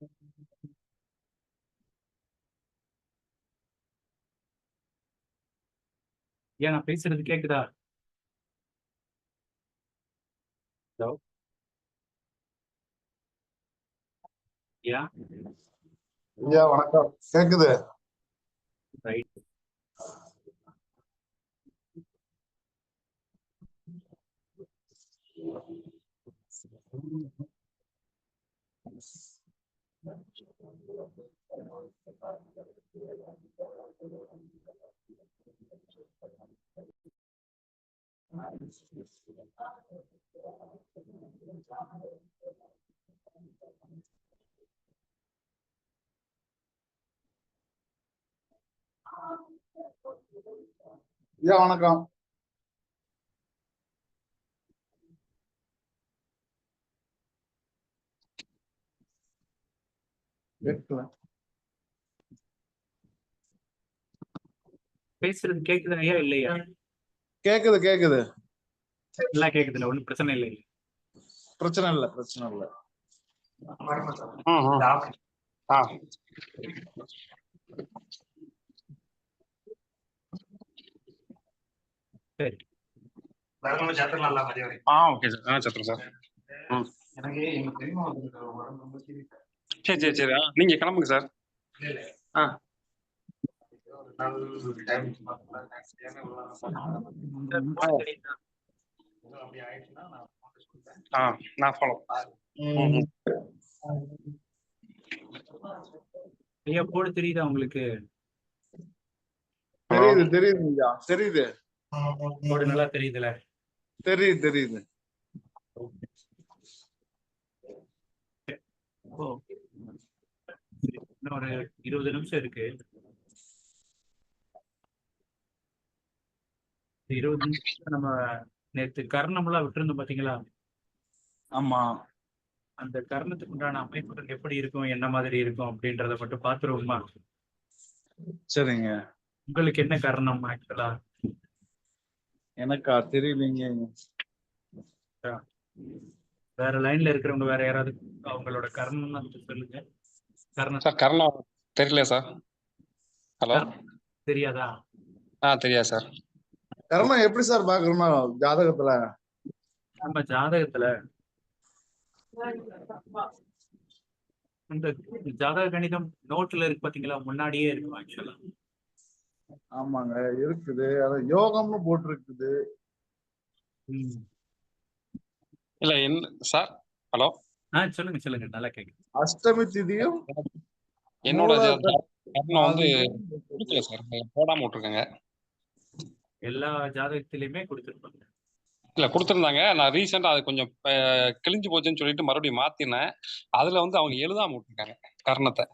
ஏன் நான் பேசுறது கேக்குதா? ஹலோ, யா ஐயா வணக்கம், கேக்குது. ரைட். ஐயா வணக்கம். கேட்கல. பேசுறது கேக்குதா ஐயா இல்லையா? கேக்குது கேக்குது. நல்லா கேக்குதுல்ல, ஒண்ணும் பிரச்சனை இல்லை. பிரச்சனை இல்ல பிரச்சனை இல்ல. சரி, ஓகே சார். சத்துறேன் சார். எனக்கு எங்க பெரியம்மா வந்து உடம்பு ரொம்ப சீரியஸா சரி சரி சரி. நீங்க கிளம்புங்க சார். நான் ஃபாலோ. ஐயா போட தெரியுதா உங்களுக்கு? தெரியுது தெரியுது ஐயா, தெரியுது. போடு நல்லா தெரியுதுல? தெரியுது தெரியுது. இன்னும் ஒரு 20 நிமிஷம் இருக்கு. 20 நிமிஷம் நம்ம நேற்று கர்ணம்லாம் விட்டுருந்தோம் பாத்தீங்களா? ஆமா. அந்த கர்ணத்துக்கு உண்டான அமைப்புகள் எப்படி இருக்கும், என்ன மாதிரி இருக்கும் அப்படின்றத மட்டும் பாத்துருவோமா? சரிங்க. உங்களுக்கு என்ன கர்ணம் ஆக்சுவலா? எனக்கா தெரியலீங்க. வேற லைன்ல இருக்கிறவங்க வேற யாராவது அவங்களோட கர்ணம் சொல்லுங்க. கர்ணம் சார் கர்ணம் தெரியல சார். ஹலோ, தெரியாதா? தெரியாது சார். கர்மம் எப்படி சார் பாக்கணும் ஜாதகத்துல? நம்ம ஜாதகத்துல இந்த ஜாதக கணிதம் நோட்ல இருக்கு பாத்தீங்களா, முன்னாடியே இருக்கும் ஆக்சுவலா. ஆமாங்க இருக்குது, அது யோகம்னு போட்டிருக்குது. இல்ல என்ன சார்? ஹலோ, சொல்லுங்க சொல்லுங்க, நல்லா கேக்குது. அஷ்டமி திதியும் என்னோட கர்ணம் வந்து கொடுக்கல சார், போடாம விட்டுருக்கேங்க. எல்லா ஜாதகத்திலயுமே கொடுத்துருப்பாங்க. இல்ல கொடுத்துருந்தாங்க. நான் ரீசெண்டா அது கொஞ்சம் கிழிஞ்சு போச்சுன்னு சொல்லிட்டு மறுபடியும் மாத்தினேன். அதுல வந்து அவங்க எழுதாம விட்டுருக்காங்க கர்ணத்தை.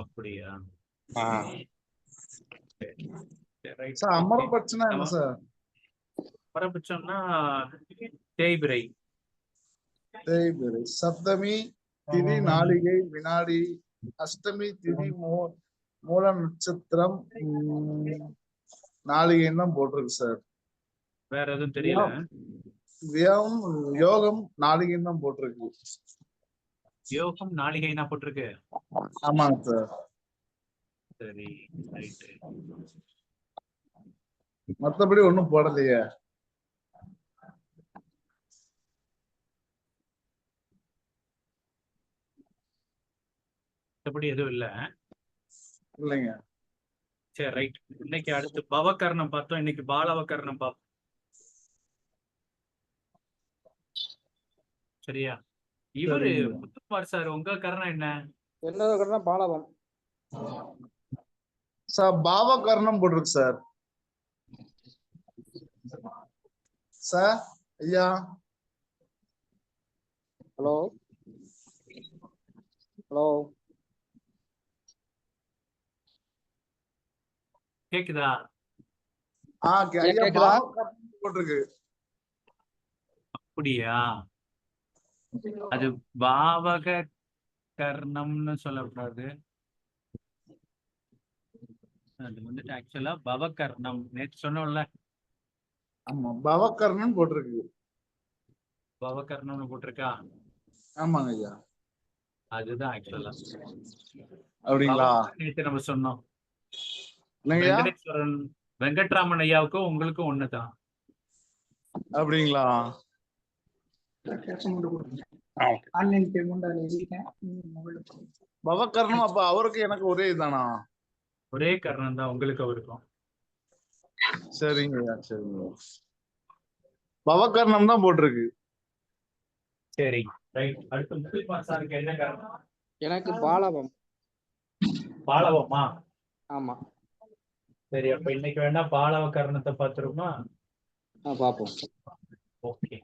அப்படியா? சார் அமரபட்சம்னா என்ன சார்? அமரபட்சம்னா தேய்பிரை. தேய்பிரை, சப்தமி திதி நாளிகை வினாடி, அஷ்டமி திதி மூல நட்சத்திரம் நாளிகைன்னு தான் போட்டிருக்கு சார். வேற எதுவும் தெரியல. யோகம் நாளிகைன்னு தான் போட்டிருக்கு. யோகம் நாளிகைனா போட்டிருக்கு. ஆமாங்க சார். சரி ரைட்டு. மத்தபடி ஒண்ணும் போடலையே. மத்தபடி எதுவும் இல்ல இல்லைங்க. சரி ரைட். இன்னைக்கு அடுத்து பவகர்ணம் பார்த்தோம், இன்னைக்கு பாலவகர்ணம் பார்ப்போம். சரியா? இவரு முத்துக்குமார் சார், உங்க கர்ணம் என்ன? என்னோட கர்ணம் பாலவம் சார். பாவகர்ணம் போட்டிருக்கு சார். சார் ஐயா. ஹலோ ஹலோ, கேக்குதா? கேக்குதா? போட்டிருக்கு. அப்படியா? அது பாவக கர்ணம்னு சொல்லக்கூடாது. அது வந்துட்டு ஆக்சுவலா பவகர்ணம். நேற்று சொன்னோம்ல. ஆமா, பவகர்ணம் போட்டிருக்கு. பவகர்ணம்னு போட்டிருக்கா? ஆமாங்க ஐயா. அதுதான் ஆக்சுவலா அப்படிங்களா? நேற்று நம்ம சொன்னோம். என்னங்கய்யா? வெங்கடேஸ்வரன் வெங்கட்ராமன் ஐயாவுக்கும் உங்களுக்கும் ஒண்ணுதான். அப்படிங்களா? ஆன்லைன் பேமெண்ட் எழுதிட்டேன். பவக்கர்ணம் அப்ப அவருக்கு எனக்கு ஒரே இதுதானா? ஒரே கர்ணம் தான் உங்களுக்கு அவருக்கும். சரிங்கய்யா, சரிங்க. பவக்கர்ணம் தான் போட்டிருக்கு. சரி, ரைட். அடுத்து முத்துக்குமார் சாருக்கு என்ன கர்ணம்? எனக்கு பாலவம். பாலவமா? ஆமா. சரி, அப்ப இன்னைக்கு வேணா பாலவ கர்ணத்தை பார்த்துருமா? பாப்போம். ஓகே.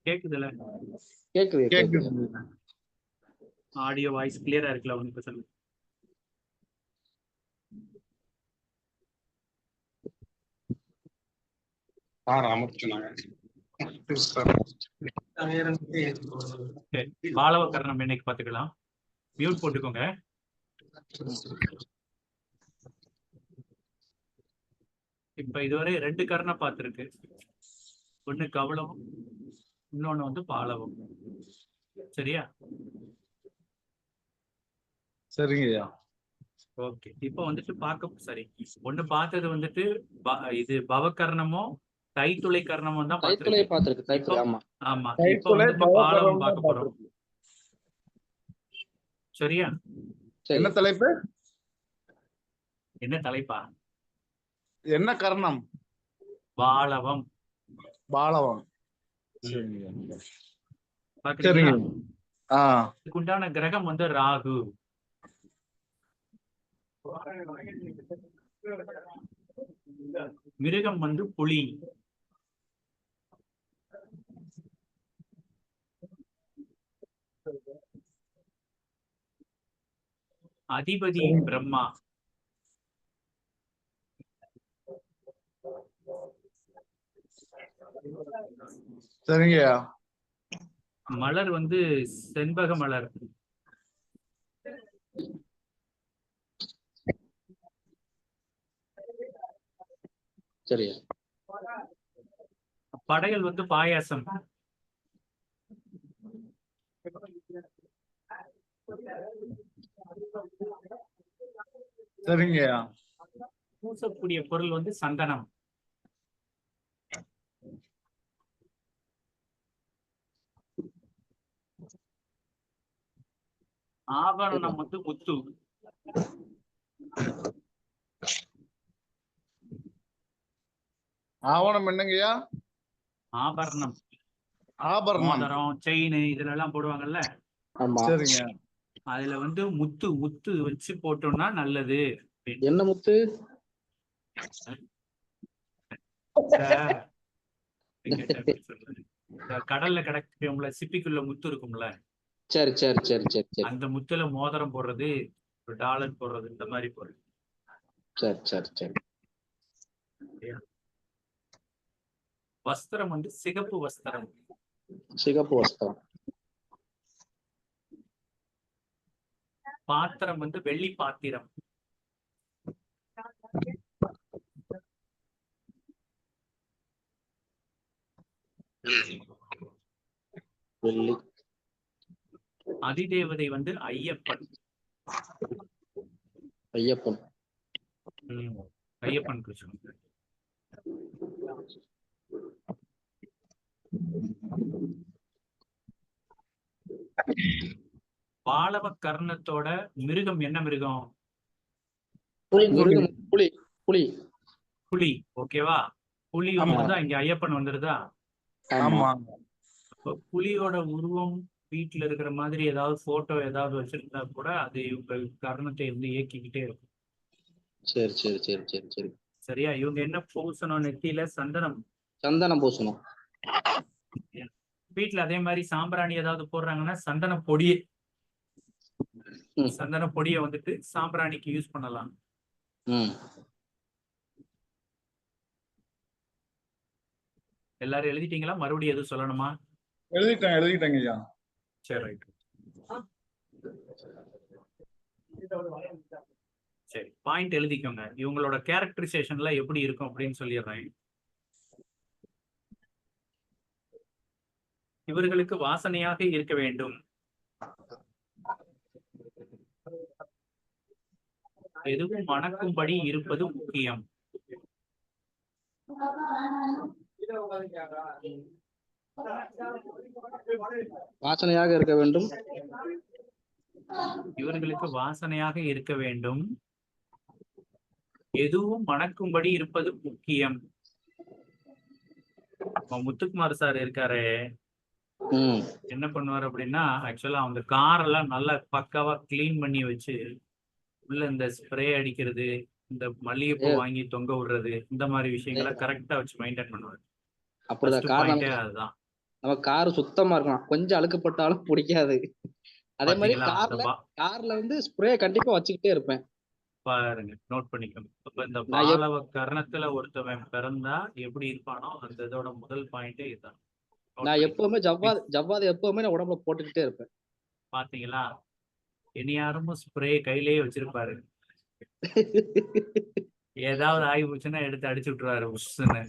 கேக்குதுல? கேக்குது கேக்குது. கேக்குது. ஆடியோ வாய்ஸ் கிளியரா இருக்குல்ல உங்களுக்கு? சொல்லுங்க. சரி, பாலவ கர்ணம் இன்னைக்கு பாத்துக்கலாம். மியூட் போட்டுக்கோங்க. இப்ப இதுவரை 2 கர்ணம் பார்த்திருக்கு. ஒண்ணு கவளம், இன்னொன்னு வந்து பாலவம். சரியா? சரிங்கய்யா. ஓகே. இப்ப வந்துட்டு சரி, ஒண்ணு பார்த்தது வந்துட்டு இது பவகர்ணமோ தைத்துளை கர்ணமும் தான் தைத்துளை பார்த்திருக்கு. பாத்துருக்கு. தைத்துளை. ஆமா. ஆமா. இப்ப தைத்துளை வந்துட்டு பவக்கர்ணம் பாலவம் தான் பார்க்க போறோம். பார்த்திருக்கு. சரியா? சரி. என்ன தலைப்பு? என்ன தலைப்பா? என்ன கர்ணம்? பாலவம். பாலவம். சரிங்க. பாக்குறீங்களா? ஆ. இதுக்குண்டான கிரகம் வந்து ராகு. மிருகம் வந்து புலி. அதிபதி பிரம்மா. சரிங்கய்யா. மலர் வந்து செண்பக மலர். சரியா. படையல் வந்து பாயாசம். சரிங்கய்யா. பூசக்கூடிய பொருள் வந்து சந்தனம். ஆபரணம் வந்து முத்து. ஆவணம் என்னங்கய்யா? ஆபரணம். ஆபரணம். மோதிரம், செயின் இதுல எல்லாம் போடுவாங்கல்ல. ஆமா. சரிங்க. அதுல வந்து முத்து முத்து வச்சு போட்டோம்னா நல்லது. என்ன முத்து? கடல்ல கிடக்கும்ல, சிப்பிக்குள்ள முத்து இருக்கும்ல. சரி சரி சரி சரி சரி. அந்த முத்துல மோதிரம் போடுறது, ஒரு டாலர் போடுறது, இந்த மாதிரி போடுறது. சரி சரி சரி. வஸ்திரம் வந்து சிகப்பு வஸ்திரம். சிகப்பு வஸ்திரம். பாத்திரம் வந்து வெள்ளி பாத்திரம். வெள்ளி. அதிதேவதை வந்து ஐயப்பன். ஐயப்பன். ஐயப்பன் கிருஷ்ணன். பாலவ கர்ணத்தோட மிருகம் என்ன மிருகம்? மிருகம் புலி. புலி. புலி. ஓகேவா? புலி வந்து இங்க ஐயப்பன் வந்துருதா? ஆமா. புலியோட உருவம் வீட்டுல இருக்கிற மாதிரி ஏதாவது போட்டோ ஏதாவது வச்சிருந்தா கூட அது இவங்க கர்ணத்தை வந்து இயக்கிக்கிட்டே இருக்கும். சரி சரி சரி சரி சரி. சரியா? இவங்க என்ன பூசணும்? நெத்தியில சந்தனம். சந்தனம் பூசணும். வீட்டுல அதே மாதிரி சாம்பிராணி ஏதாவது போடுறாங்கன்னா சந்தன பொடி. சந்தன பொடியை வந்துட்டு சாம்பிராணிக்கு யூஸ் பண்ணலாம். எல்லாரும் எழுதிட்டீங்களா? மறுபடியும் எதுவும் சொல்லணுமா? எழுதிட்டேங்க ஐயா. சரி, ரைட். சரி, பாயிண்ட் எழுதிக்கோங்க. இவங்களோட கேரக்டரைசேஷன்ல எப்படி இருக்கும் அப்படின்னு சொல்லிடுறேன். இவர்களுக்கு வாசனையாக இருக்க வேண்டும். எதுவும் மணக்கும்படி இருப்பது முக்கியம். வாசனையாக இருக்க வேண்டும். இவர்களுக்கு வாசனையாக இருக்க வேண்டும். எதுவும் மணக்கும்படி இருப்பது முக்கியம். முத்துக்குமார் சார் இருக்காரு, என்ன பண்ணுவார் அப்படின்னா, ஆக்சுவலா அந்த கார் எல்லாம் நல்லா பக்காவா கிளீன் பண்ணி வச்சு உள்ள இந்த ஸ்ப்ரே அடிக்கிறது, இந்த மல்லிகைப்பூ வாங்கி தொங்க விடுறது, இந்த மாதிரி விஷயங்களை கரெக்டா வச்சு மெயின்டைன் பண்ணுவார். அப்படிதான் காரணம். அதுதான் நம்ம கார் சுத்தமா இருக்கலாம், கொஞ்சம் அழுக்கப்பட்டாலும் பிடிக்காது. அதே மாதிரி கார்ல வந்து ஸ்ப்ரே கண்டிப்பா வச்சுக்கிட்டே இருப்பேன். பாருங்க, நோட் பண்ணிக்கோங்க. அப்ப இந்த பாலவ கர்ணத்துல ஒருத்தவன் பிறந்தா எப்படி இருப்பானோ அந்த இதோட முதல் பாயிண்டே இதுதான். நான் எப்பவுமே ஜவ்வாது எப்பவுமே நான் உடம்புல போட்டுக்கிட்டே இருப்பேன். பாத்தீங்களா, இனியாரும் ஸ்ப்ரே கையிலேயே வச்சிருப்பாரு. ஏதாவது ஆகி போச்சுன்னா எடுத்து அடிச்சு விட்டுருவாரு உஷ்ன்னு.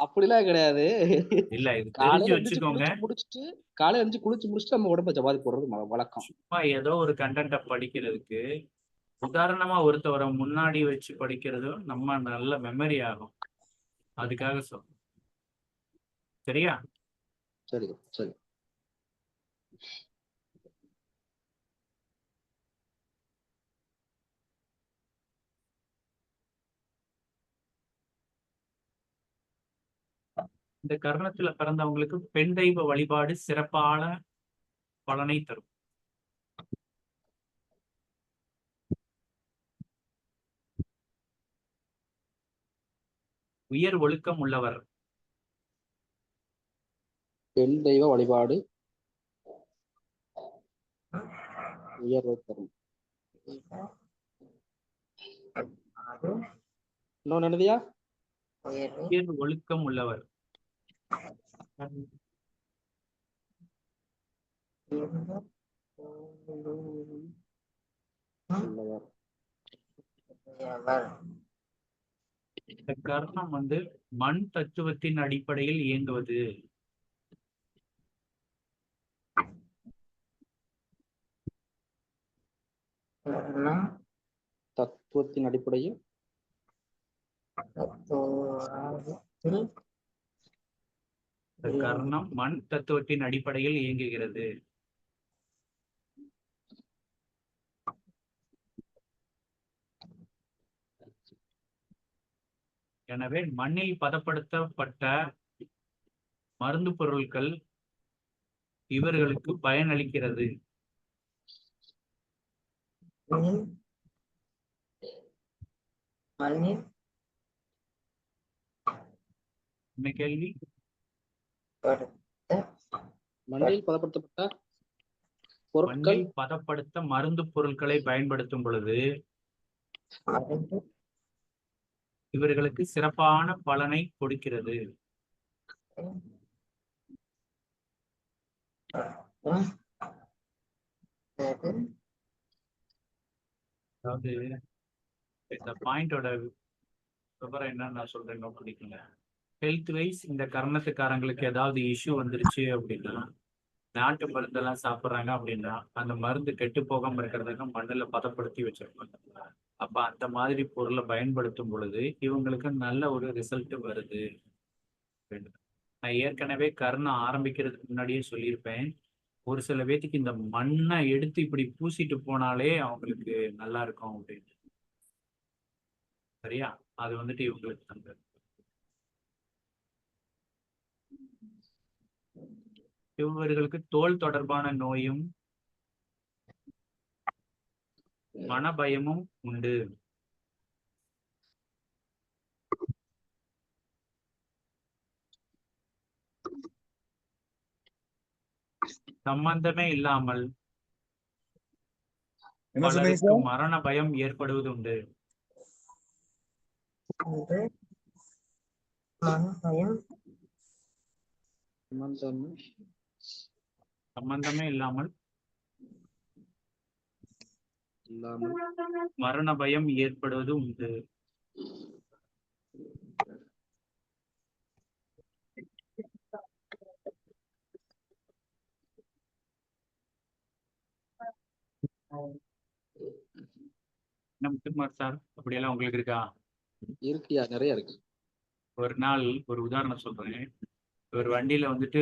அப்படிலாம் கிடையாது. இல்ல, இது தெரிஞ்சு வச்சுக்கோங்க. காலையில எழுந்து குளிச்சு முடிச்சுட்டு நம்ம உடம்புல ஜவ்வாது போடுறது வழக்கம். சும்மா ஏதோ ஒரு கண்டென்ட்டை படிக்கிறதுக்கு உதாரணமா ஒருத்தவரை முன்னாடி வச்சு படிக்கிறதும் நம்ம நல்ல மெமரி ஆகும், அதுக்காக சொல்றோம். சரியா? சரி சரி. இந்த கர்ணத்துல பிறந்தவங்களுக்கு பெண் தெய்வ வழிபாடு சிறப்பான பலனை தரும். உயர் ஒழுக்கம் உள்ளவர். பெண் தெய்வ வழிபாடு உயர்வை தரும். இன்னொன்னு என்னதியா? உயர் ஒழுக்கம் உள்ளவர். இந்த கர்ணம் வந்து மண் தத்துவத்தின் அடிப்படையில் இயங்குவது. தத்துவத்தின் அடிப்படையில் கர்ணம் மண் தத்துவத்தின் அடிப்படையில் இயங்குகிறது. எனவே மண்ணில் பதப்படுத்தப்பட்ட மருந்து பொருட்கள் இவர்களுக்கு பயனளிக்கிறது. என்ன கேள்வி? மண்ணில் பதப்படுத்தப்பட்ட பொருட்கள் பதப்படுத்த மருந்து பொருட்களை பயன்படுத்தும் பொழுது இவர்களுக்கு சிறப்பான பலனை கொடுக்கிறது. அதாவது இந்த பாயிண்டோட விவரம் என்னன்னு நான் சொல்றேன், நோட் பண்ணிக்கோங்க. ஹெல்த் வைஸ் இந்த கர்ணத்துக்காரங்களுக்கு ஏதாவது இஷ்யூ வந்துருச்சு அப்படின்னா, நாட்டு மருந்தெல்லாம் சாப்பிட்றாங்க அப்படின்னா அந்த மருந்து கெட்டு போகாம இருக்கிறதுக்கு மண்ணில் பதப்படுத்தி வச்சிருப்பாங்க. அப்ப அந்த மாதிரி பொருளை பயன்படுத்தும் பொழுது இவங்களுக்கு நல்ல ஒரு ரிசல்ட் வருது. நான் ஏற்கனவே கர்ணம் ஆரம்பிக்கிறதுக்கு முன்னாடியே சொல்லியிருப்பேன், ஒரு சில பேத்துக்கு இந்த மண்ணை எடுத்து இப்படி பூசிட்டு போனாலே அவங்களுக்கு நல்லா இருக்கும் அப்படின்னு. சரியா? அது வந்துட்டு இவங்களுக்கு அந்த இவர்களுக்கு தோல் தொடர்பான நோயும் மனபயமும் உண்டு. சம்பந்தமே இல்லாமல் பலருக்கு மரண பயம் ஏற்படுவது உண்டு. சம்பந்தமே இல்லாமல் இல்லாமல் மரண பயம் ஏற்படுவது உண்டு. என்ன முத்துக்குமார் சார், அப்படியெல்லாம் உங்களுக்கு இருக்கா? இருக்குயா, நிறைய இருக்கு. ஒரு நாள் ஒரு உதாரணம் சொல்றேன். ஒரு வண்டியில வந்துட்டு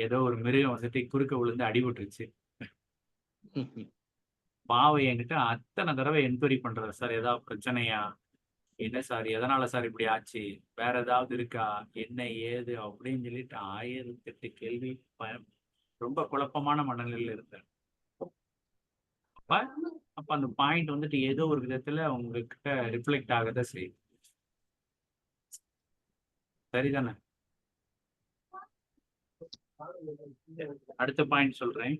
ஏதோ ஒரு மிருகம் வந்துட்டு குறுக்க விழுந்து அடிபட்டுருச்சு. பாவம் என்கிட்ட அத்தனை தடவை என்கொயரி பண்றாரு, சார் ஏதாவது பிரச்சனையா, என்ன சார் எதனால சார் இப்படி ஆச்சு, வேற ஏதாவது இருக்கா, என்ன ஏது அப்படின்னு சொல்லிட்டு 1008 கேள்வி. ரொம்ப குழப்பமான மனநிலையில இருந்தேன். அப்ப அப்ப அந்த பாயிண்ட் வந்துட்டு ஏதோ ஒரு விதத்துல உங்ககிட்ட ரிஃப்ளெக்ட் ஆகதான் செய்யும். சரிதானே? அடுத்த பாயிண்ட் சொல்றேன்.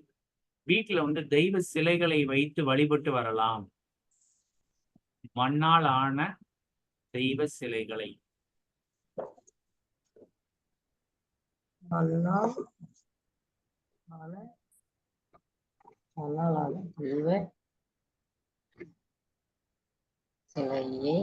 வீட்டுல வந்து தெய்வ சிலைகளை வைத்து வழிபட்டு வரலாம். மண்ணால் ஆன தெய்வ சிலைகளை. மண்ணால் ஆன தெய்வ சிலையை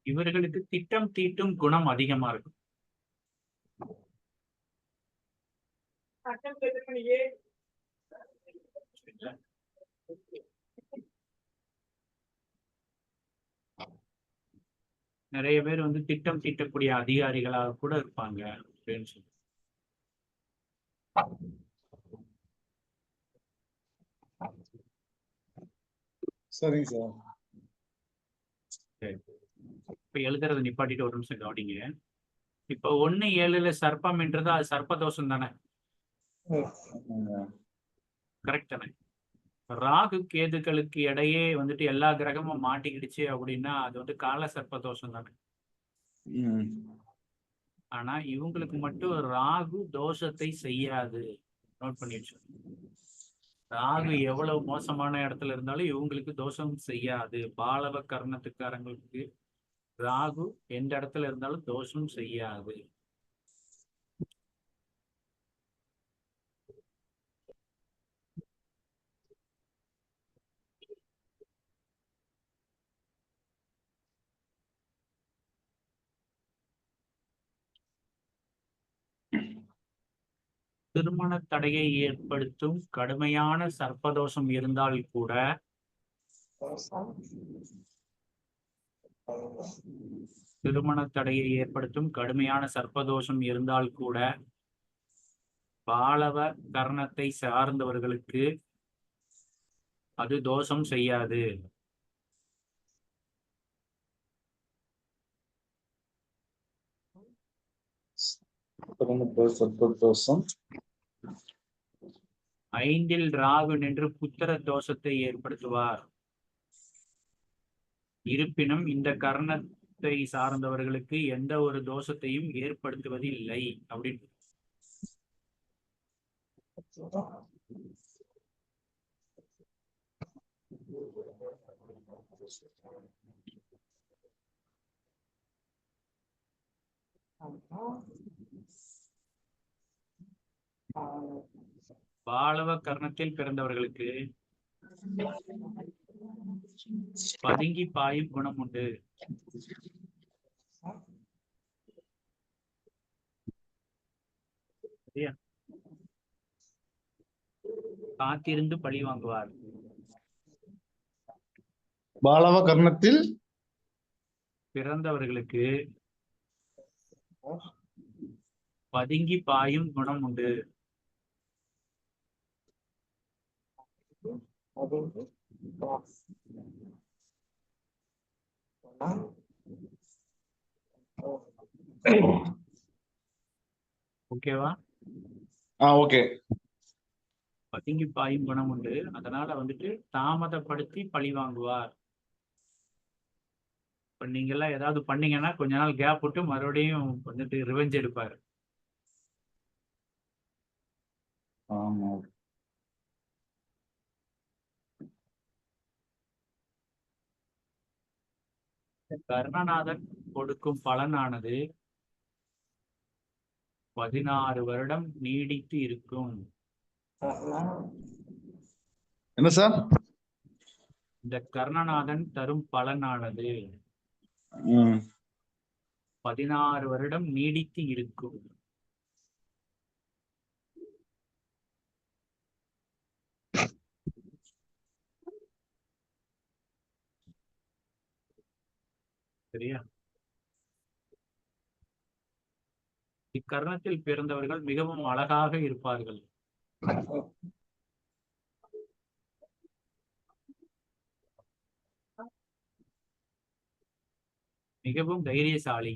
இவர்களுக்கு திட்டம் தீட்டும் குணம் அதிகமா இருக்கும். நிறைய பேர் வந்து திட்டம் தீட்டக்கூடிய அதிகாரிகளாக கூட இருப்பாங்க அப்படின்னு சொல்லி. சரிங்க சார். இப்ப எழுதுறது நிப்பாட்டிட்டு ஒரு நிமிஷம் கவனிங்க. இப்ப 1-7 சர்ப்பம் என்றது அது சர்ப்பதோஷம் தானே? கரெக்ட் தானே? ராகு கேதுக்களுக்கு இடையே வந்துட்டு எல்லா கிரகமும் மாட்டிக்கிடுச்சு அப்படின்னா அது வந்து கால சர்ப்பதோஷம் தானே? ஆனா இவங்களுக்கு மட்டும் ராகு தோஷத்தை செய்யாது. நோட் பண்ணி வச்சு. ராகு எவ்வளவு மோசமான இடத்துல இருந்தாலும் இவங்களுக்கு தோஷம் செய்யாது. பாலவ கர்ணத்துக்காரங்களுக்கு ராகு எந்த இடத்துல இருந்தாலும் தோஷம் செய்யாது. திருமண தடையை ஏற்படுத்தும் கடுமையான சர்ப்பதோஷம் இருந்தால் கூட திருமண தடையை ஏற்படுத்தும் கடுமையான சர்ப்பதோஷம் இருந்தால் கூட பாலவ கர்ணத்தை சார்ந்தவர்களுக்கு அது தோஷம் செய்யாது. தோஷம் 5ல் ராகு நின்று புத்திர தோஷத்தை ஏற்படுத்துவார். இருப்பினும் இந்த கர்ணத்தை சார்ந்தவர்களுக்கு எந்த ஒரு தோஷத்தையும் ஏற்படுத்துவது இல்லை அப்படின்னு. பாலவ கர்ணத்தில் பிறந்தவர்களுக்கு பதுங்கி பாயும் குணம் உண்டு. காத்திருந்து பழி வாங்குவார். பாலவ கர்ணத்தில் பிறந்தவர்களுக்கு பதுங்கி பாயும் குணம் உண்டு. ஓகேவா? ஓகே. பதுங்கி பாயும் குணம் உண்டு. அதனால வந்துட்டு தாமதப்படுத்தி பழி வாங்குவார். இப்ப நீங்க எல்லாம் ஏதாவது பண்ணீங்கன்னா கொஞ்ச நாள் கேப் விட்டு மறுபடியும் வந்துட்டு ரிவெஞ்ச் எடுப்பாரு. ஆமா. கர்ணநாதன் கொடுக்கும் பலனானது 16 வருடம் நீடித்து இருக்கும். என்ன சார்? இந்த கர்ணநாதன் தரும் பலனானது 16 வருடம் நீடித்து இருக்கும். சரியா? இக்கர்ணத்தில் பிறந்தவர்கள் மிகவும் அழகாக இருப்பார்கள். மிகவும் தைரியசாலி.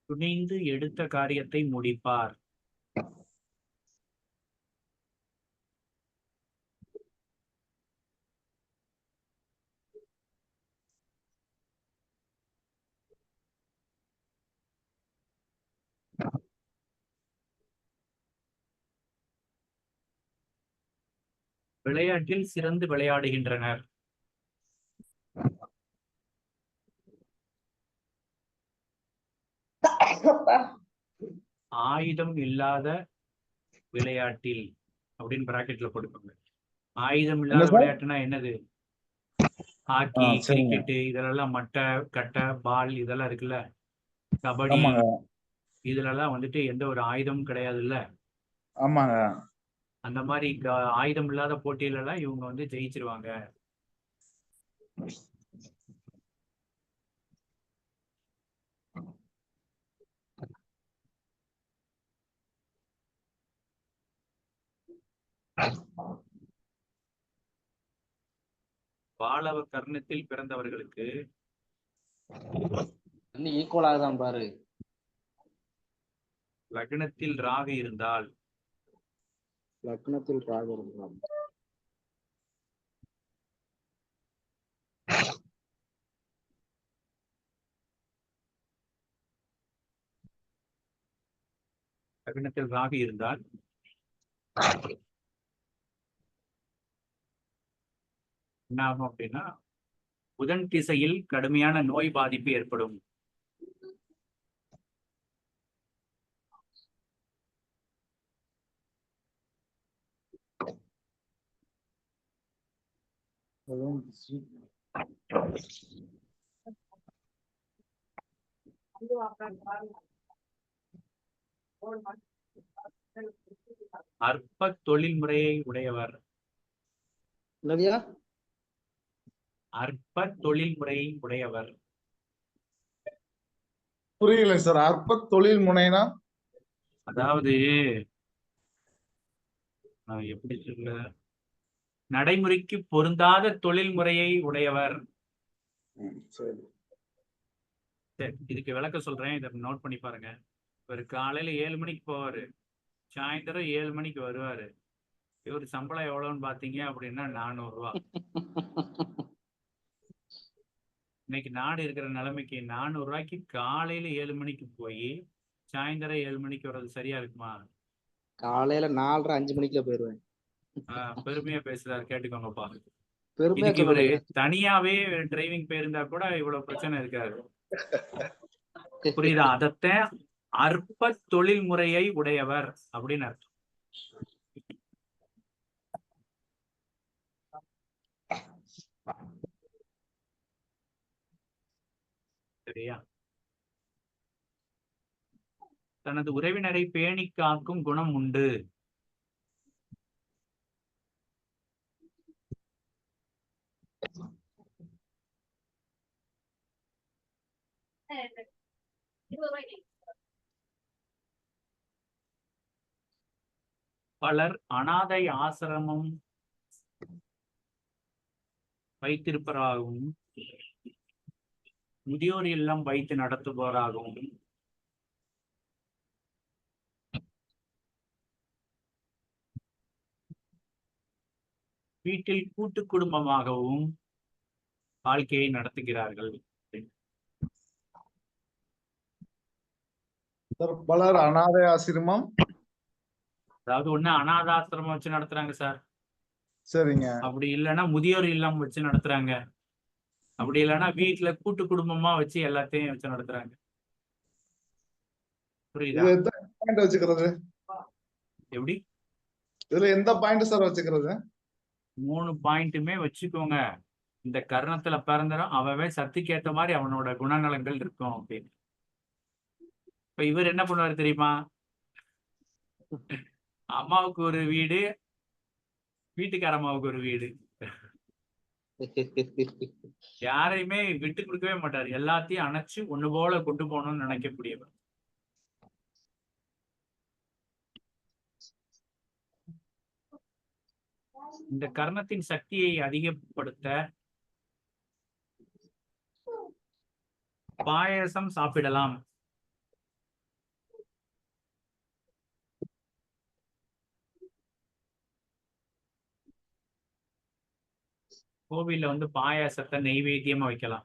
துணிந்து எடுத்த காரியத்தை முடிப்பார். விளையாட்டில் சிறந்து விளையாடுகின்றனர். ஆயுதம் இல்லாத விளையாட்டில் அப்படின்னு பிராக்கெட்ல போட்டுக்கோங்க. ஆயுதம் இல்லாத விளையாட்டுனா என்னது? ஹாக்கி, கிரிக்கெட், இதெல்லாம் மட்டை, கட்டை, பால் இதெல்லாம் இருக்குல்ல. கபடி, இதுலலாம் வந்துட்டு எந்த ஒரு ஆயுதமும் கிடையாது இல்ல. ஆமாங்க. அந்த மாதிரி ஆயுதம் இல்லாத போட்டியில எல்லாம் இவங்க வந்து ஜெயிச்சிருவாங்க. பாலவ கர்ணத்தில் பிறந்தவர்களுக்கு ஈக்குவல் ஆகுதான் பாரு. லக்னத்தில் ராகு இருந்தால் லக்னத்தில் ராகு இருந்தால் லக்னத்தில் ராகு இருந்தால் என்ன ஆகும் அப்படின்னா புதன் திசையில் கடுமையான நோய் பாதிப்பு ஏற்படும். அற்ப தொழில் முறையை உடையவர். அற்ப தொழில் முறையை உடையவர். புரியல சார். அற்ப தொழில் முனைனா அதாவது எப்படி சொல்ல, நடைமுறைக்கு பொருந்தாத தொழில் முறையை உடையவர். சரி, இதுக்கு விளக்க சொல்றேன், இதை நோட் பண்ணி பாருங்க. இவர் காலையில 7 மணிக்கு போவாரு, சாயந்தரம் 7 மணிக்கு வருவாரு. இவர் சம்பளம் எவ்வளவுன்னு பாத்தீங்க அப்படின்னா 400 ரூபா. இன்னைக்கு நாடு இருக்கிற நிலைமைக்கு 400 ரூபாய்க்கு காலையில 7 மணிக்கு போய் சாயந்தரம் 7 மணிக்கு வர்றது சரியா இருக்குமா? காலையில 4:30 5 மணிக்குல போயிருவேன். பெருமையா பேசுறாரு, கேட்டுக்கோங்கப்பா. பெருமையா இதுக்கு இவரு தனியாவே டிரைவிங் போயிருந்தா கூட இவ்வளவு பிரச்சனை இருக்காது. புரியுதா? அதத்தான் அற்ப தொழில் முறையை உடையவர் அப்படின்னு அர்த்தம். சரியா? தனது உறவினரை பேணி காக்கும் குணம் உண்டு. பலர் அனாதை ஆசிரமம் வைத்திருப்பவராகவும் முதியோர் இல்லம் வைத்து நடத்துபவராகவும் வீட்டில் கூட்டு குடும்பமாகவும் வாழ்க்கையை நடத்துகிறார்கள். சார் பலர் அனாதை ஆசிரமம். அதாவது ஒண்ணு அனாதாசிரமம் வச்சு நடத்துறாங்க சார். சரிங்க. அப்படி இல்லைன்னா முதியோர் இல்லம் வச்சு நடத்துறாங்க. அப்படி இல்லைன்னா வீட்டுல கூட்டு குடும்பமா வச்சு எல்லாத்தையும் வச்சு நடத்துறாங்க. புரியுதா? இது எந்த பாயிண்ட் வச்சுக்கிறது? எப்படி? இதுல எந்த பாயிண்ட் சார் வச்சுக்கிறது? 3 பாயிண்ட்டுமே வச்சுக்கோங்க. இந்த கர்ணத்துல பிறந்தரும் அவன் சக்திக்கு ஏத்த மாதிரி அவனோட குணநலங்கள் இருக்கும் அப்படின்னு. இப்ப இவர் என்ன பண்ணுவாரு தெரியுமா? அம்மாவுக்கு ஒரு வீடு, வீட்டுக்கார அம்மாவுக்கு ஒரு வீடு, யாரையுமே விட்டு கொடுக்கவே மாட்டார். எல்லாத்தையும் அணைச்சு ஒண்ணு போல கொண்டு போகணும்னு நினைக்கக்கூடியவர். இந்த கர்ணத்தின் சக்தியை அதிகப்படுத்த பாயசம் சாப்பிடலாம். கோவில்ல வந்து பாயாசத்தை நெய்வேத்தியமா வைக்கலாம்.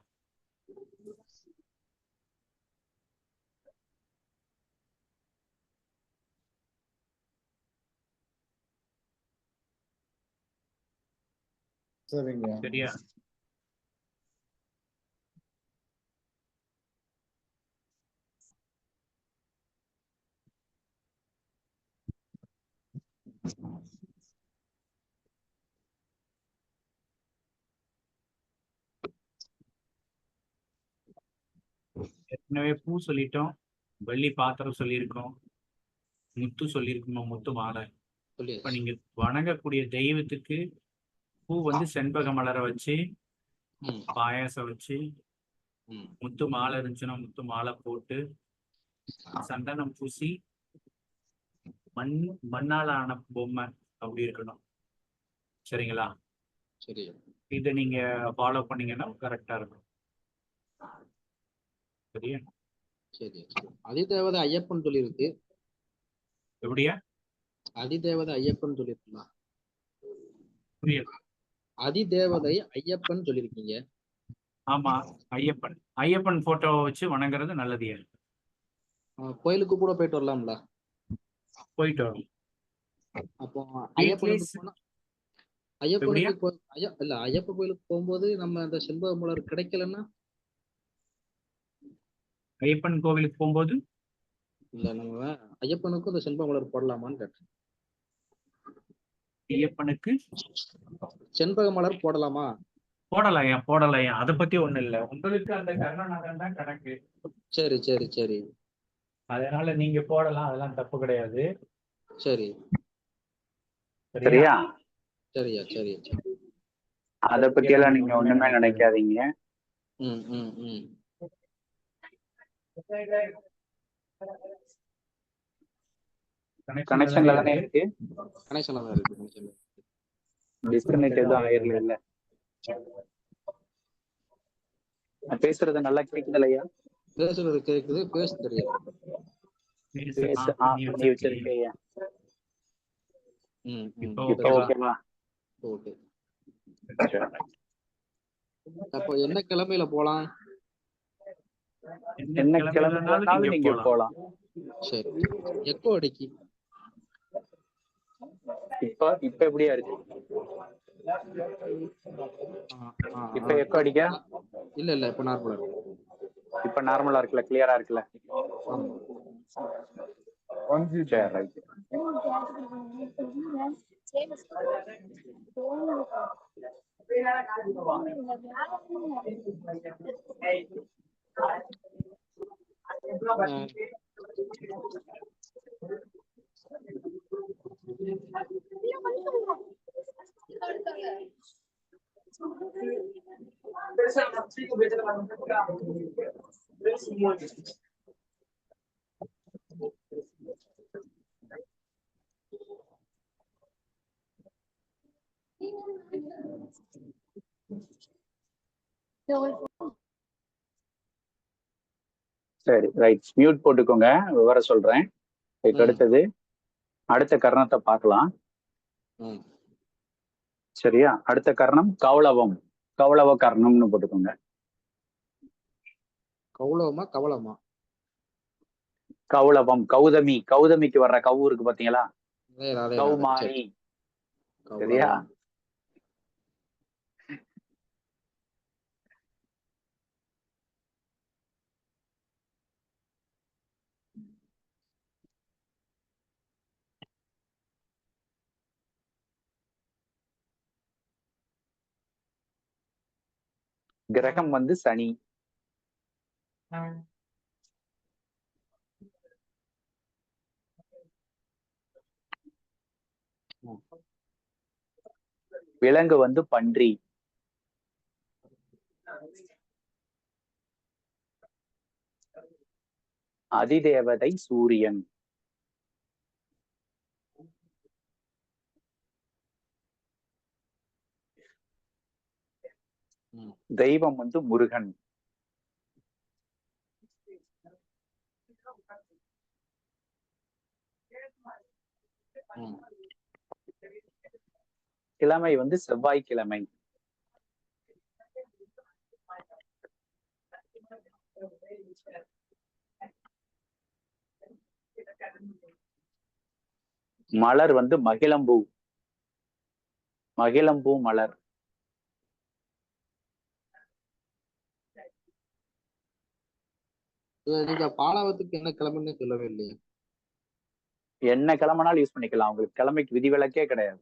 சரிங்க. சரியா? ஏற்கனவே பூ சொல்லிட்டோம், வெள்ளி பாத்திரம் சொல்லியிருக்கோம், முத்து சொல்லியிருக்கோம், முத்து மாலை. இப்ப நீங்க வணங்கக்கூடிய தெய்வத்துக்கு பூ வந்து செண்பக மலரை வச்சு, பாயாசம் வச்சு, முத்து மாலை இருந்துச்சுன்னா முத்து மாலை போட்டு, சந்தனம் பூசி, மண்ணால ஆன பொம்மை அப்படி இருக்கணும். சரிங்களா? சரி இதை நீங்க ஃபாலோ பண்ணீங்கன்னா கரெக்டா இருக்கும். சரியா? சரி சரி. அதிதேவதை ஐயப்பன் சொல்லியிருக்கு. எப்படியா? அதிதேவதை ஐயப்பன் சொல்லியிருக்கலாம். புரியல. அதிதேவதை ஐயப்பன் சொல்லியிருக்கீங்க. ஆமா, ஐயப்பன். ஐயப்பன் போட்டோவை வச்சு வணங்குறது நல்லது. கோயிலுக்கு கூட போயிட்டு வரலாம்ல? போயிட்டு வரும். அப்போ ஐயப்பனுக்கு போனா ஐயப்பனுக்கு இல்ல ஐயப்ப கோயிலுக்கு போகும்போது நம்ம அந்த செண்பக மலர் கிடைக்கலன்னா, ஐயப்பன் கோவிலுக்கு போகும்போது இல்ல நம்ம ஐயப்பனுக்கும் இந்த செண்பக மலர் போடலாமான்னு கேட்டேன். ஐயப்பனுக்கு செண்பக மலர் போடலாமா? போடலாம், போடலாம். அதை பத்தி ஒண்ணு இல்ல. உங்களுக்கு அந்த கர்ணநாதன் தான் கணக்கு. சரி சரி சரி. அதனால நீங்க போடலாம், அதெல்லாம் தப்பு கிடையாது. சரி சரியா? சரியா சரி சரி. அத பத்தி எல்லாம் நீங்க ஒண்ணுமே நினைக்காதீங்க. ம் ம் ம். கனெக்ஷன்ல தானே இருக்கு. கனெக்ஷன்ல தான் இருக்கு. கனெக்ஷன்ல டிஸ்கனெக்ட் எதுவும் ஆயிரல இல்ல. பேசுறது நல்லா கேக்குது இல்லையா? பேசுறது கேக்குது, பேச தெரியல. பண்ணி வச்சிருக்கீங்க. இப்போ ஓகேவா? ஓகே. அப்போ என்ன கிழமையில போலாம்? என்ன கிளம்பினாலும் நீங்க போலாம். சரி. எக்கோ அடிக்கி. இப்ப எப்படியா இருக்கு? இப்ப எக்கோ அடிக்கா? இல்ல இப்ப நார்மலா இருக்கு. இப்ப நார்மலா இருக்குல்ல, கிளியரா இருக்குல்ல? சரி ரைட். சரி ரைட். மியூட் போட்டுக்கோங்க, விவரம் சொல்றேன். இதுக்கு அடுத்தது அடுத்த கர்ணத்தை பார்க்கலாம். சரியா? அடுத்த கர்ணம் கௌளவம். கௌளவ கர்ணம்னு போட்டுக்கோங்க. கௌளவமா கவலமா? கௌளவம், கௌதமி, கௌதமிக்கு வர்ற கவு இருக்கு பாத்தீங்களா? அதேதான், அதேதான். கௌமாரி. சரி. சரியா? கௌளவம். கிரகம் வந்து சனி. விலங்கு வந்து பன்றி. அதிதேவதை சூரியன். தெய்வம் வந்து முருகன். கிழமை வந்து செவ்வாய்க்கிழமை. மலர் வந்து மகிழம்பூ. மகிழம்பூ மலர். நீங்க பாலாவத்துக்கு என்ன கிழமைன்னு சொல்லவே இல்லையா? என்ன கிழமைனாலும் யூஸ் பண்ணிக்கலாம், உங்களுக்கு கிழமைக்கு விதிவிலக்கே கிடையாது.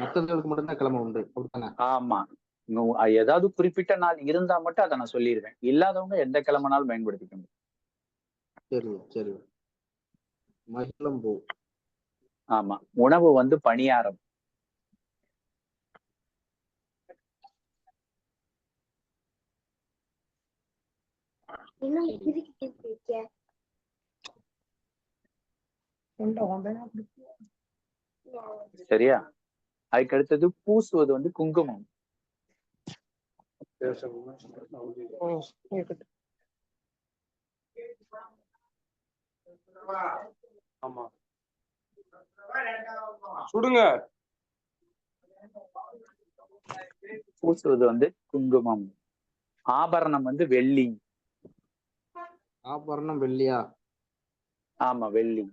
மற்றவர்களுக்கு மட்டும்தான் கிழமை உண்டு அப்படித்தானே? ஆமா, ஏதாவது குறிப்பிட்ட நாள் இருந்தா மட்டும் அதை நான் சொல்லிடுவேன், இல்லாதவங்க எந்த கிழமைனாலும் பயன்படுத்திக்க முடியும். சரி சரி. மகிழம்பூ. ஆமா. உணவு வந்து பணியாரம். சரியா? அதுக்கு அடுத்தது பூசுவது வந்து குங்குமம். ஆமா சுடுங்க. பூசுவது வந்து குங்குமம். ஆபரணம் வந்து வெள்ளி. ஆபரணம் வெள்ளியா? ஆமா, வெள்ளி.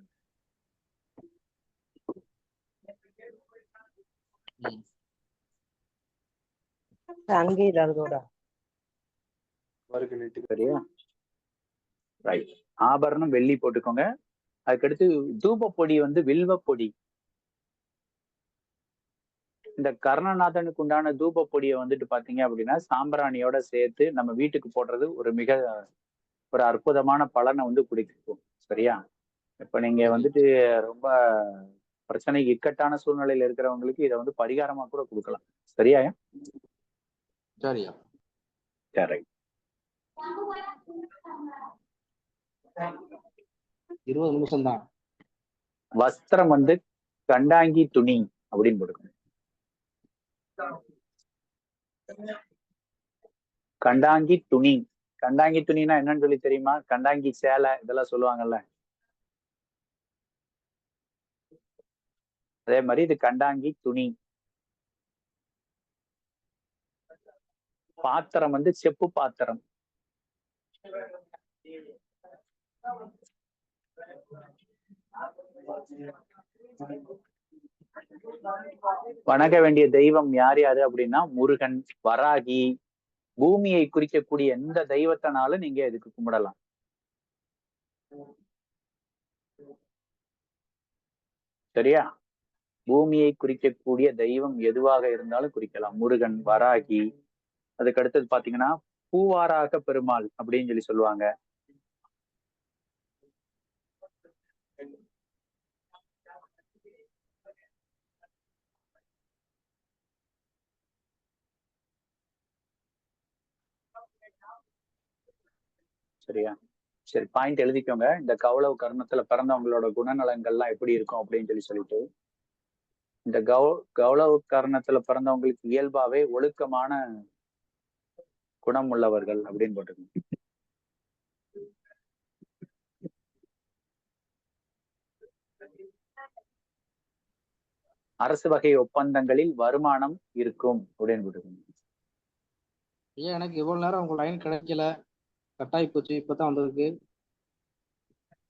சரியா? ரைட். ஆபரணம் வெள்ளி போட்டுக்கோங்க. அதுக்கடுத்து தூப பொடி வந்து வில்வ பொடி. இந்த கர்ணநாதனுக்கு உண்டான தூப பொடியை வந்துட்டு பாத்தீங்க அப்படின்னா சாம்பிராணியோட சேர்த்து நம்ம வீட்டுக்கு போடுறது ஒரு அற்புதமான பலனை வந்து குடிக்கும். சரியா? இப்ப நீங்க வந்துட்டு ரொம்ப பிரச்சனை இக்கட்டான சூழ்நிலையில இருக்கிறவங்களுக்கு இதை வந்து பரிகாரமா கூட கொடுக்கலாம். சரியா? சரியா? சரி. 20 நிமிஷம் தான். வஸ்திரம் வந்து கண்டாங்கி துணி அப்படின்னு போட்டுக்கணும். கண்டாங்கி துணி. கண்டாங்கி துணினா என்னன்னு சொல்லி தெரியுமா? கண்டாங்கி சேலை இதெல்லாம் சொல்லுவாங்கல்ல, அதே மாதிரி இது கண்டாங்கி துணி. பாத்திரம் வந்து செப்பு பாத்திரம். வணங்க வேண்டிய தெய்வம் யார் யாரு அப்படின்னா முருகன், வராகி. பூமியை குறிக்கக்கூடிய எந்த தெய்வத்தினாலும் நீங்க இதுக்கு கும்பிடலாம். சரியா? பூமியை குறிக்கக்கூடிய தெய்வம் எதுவாக இருந்தாலும் குறிக்கலாம். முருகன், வராகி. அதுக்கு அடுத்தது பாத்தீங்கன்னா பூவாராக பெருமாள் அப்படின்னு சொல்லி சொல்லுவாங்க. சரியா? சரி, பாயிண்ட் எழுதிக்கோங்க. இந்த கௌளவ கர்ணத்துல பிறந்தவங்களோட குணநலங்கள்லாம் எப்படி இருக்கும் அப்படின்னு சொல்லிட்டு இந்த கௌளவ கர்ணத்துல பிறந்தவங்களுக்கு இயல்பாவே ஒழுக்கமான குணம் உள்ளவர்கள் அப்படின்னு போட்டுக்கோங்க. அரசு வகை ஒப்பந்தங்களில் வருமானம் இருக்கும் அப்படின்னு போட்டுக்கோங்க. ஏன் எனக்கு இவ்வளவு நேரம் உங்க லைன் கிடைக்கல, கட்டாயி போச்சு, இப்பதான் வந்திருக்கு.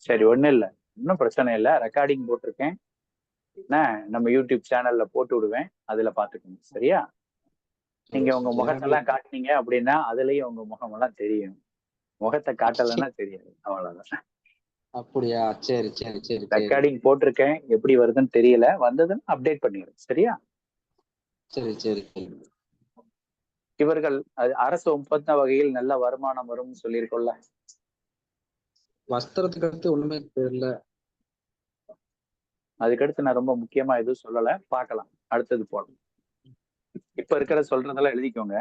சரி, ஒண்ணும் இல்ல, இன்னும் பிரச்சனை இல்லை, ரெக்கார்டிங் போட்டிருக்கேன், என்ன நம்ம யூடியூப் சேனல்ல போட்டு விடுவேன், அதுல பாத்துக்கோங்க. சரியா? நீங்க உங்க முகத்தெல்லாம் காட்டினீங்க அப்படின்னா அதுலயும் உங்க முகமெல்லாம் தெரியும். முகத்தை காட்டலைன்னா தெரியாது, அவ்வளவுதான். அப்படியா? சரி சரி சரி சரி. ரெக்கார்டிங் போட்டிருக்கேன், எப்படி வருதுன்னு தெரியல, வந்ததுன்னு அப்டேட் பண்ணிடுறேன். சரியா? சரி சரி சரி. இவர்கள் அரசு ஒப்பந்த வகையில் நல்ல வருமானம் வரும்னு சொல்லியிருக்கோம்ல. வஸ்திரத்துக்கு அடுத்து ஒண்ணுமே தெரியல. அதுக்கடுத்து நான் ரொம்ப முக்கியமா எதுவும் சொல்லல, பார்க்கலாம், அடுத்தது போடணும். இப்ப இருக்கிற சொல்றதெல்லாம் எழுதிக்கோங்க.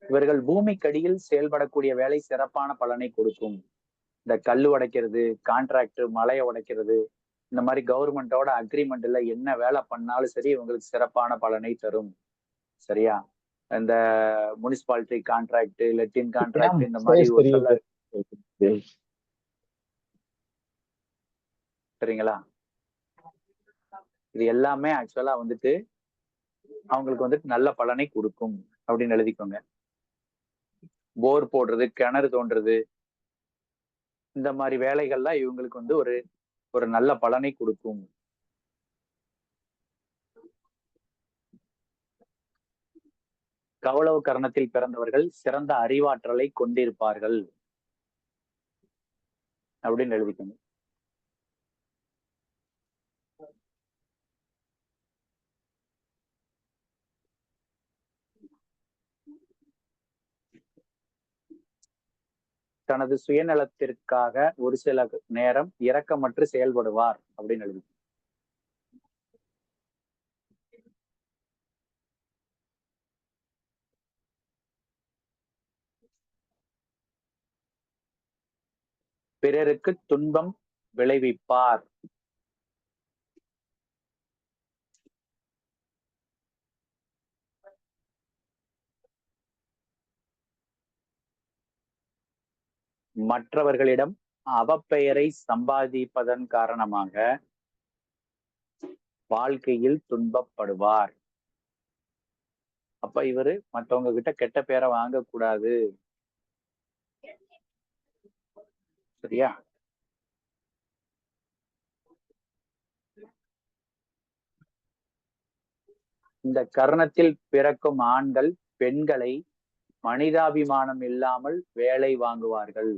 இவர்கள் பூமிக்கடியில் செயல்படக்கூடிய வேலை சிறப்பான பலனை கொடுக்கும். இந்த கல் உடைக்கிறது, கான்ட்ராக்ட், மலையை உடைக்கிறது, இந்த மாதிரி கவர்மெண்டோட அக்ரிமெண்ட்ல என்ன வேலை பண்ணாலும் சரி இவங்களுக்கு சிறப்பான பலனை தரும். சரியா? இந்த முனிசிபாலிட்டி கான்ட்ராக்ட், லெட்டின் கான்ட்ராக்ட், இந்த மாதிரி ஒரு சில, சரிங்களா? இது எல்லாமே ஆக்சுவலா வந்துட்டு அவங்களுக்கு வந்துட்டு நல்ல பலனை கொடுக்கும் அப்படின்னு எழுதிக்கோங்க. போர் போடுறது, கிணறு தோன்றது, இந்த மாதிரி வேலைகள்லாம் இவங்களுக்கு வந்து ஒரு ஒரு நல்ல பலனை கொடுக்கும். கௌளவ கரணத்தில் பிறந்தவர்கள் சிறந்த அறிவாற்றலை கொண்டிருப்பார்கள் அப்படின்னு எழுதிக்கோங்க. தனது சுயநலத்திற்காக ஒரு சில நேரம் இரக்கமற்று செயல்படுவார் அப்படின்னு எழுதி. பிறருக்கு துன்பம் விளைவிப்பார். மற்றவர்களிடம் அவப்பெயரை சம்பாதிப்பதன் காரணமாக வாழ்க்கையில் துன்பப்படுவார். அப்ப இவரு மற்றவங்க கிட்ட கெட்ட பேரை வாங்கக்கூடாது. சரியா? இந்த கர்ணத்தில் பிறக்கும் ஆண்கள் பெண்களை மனிதாபிமானம் இல்லாமல் வேலை வாங்குவார்கள்.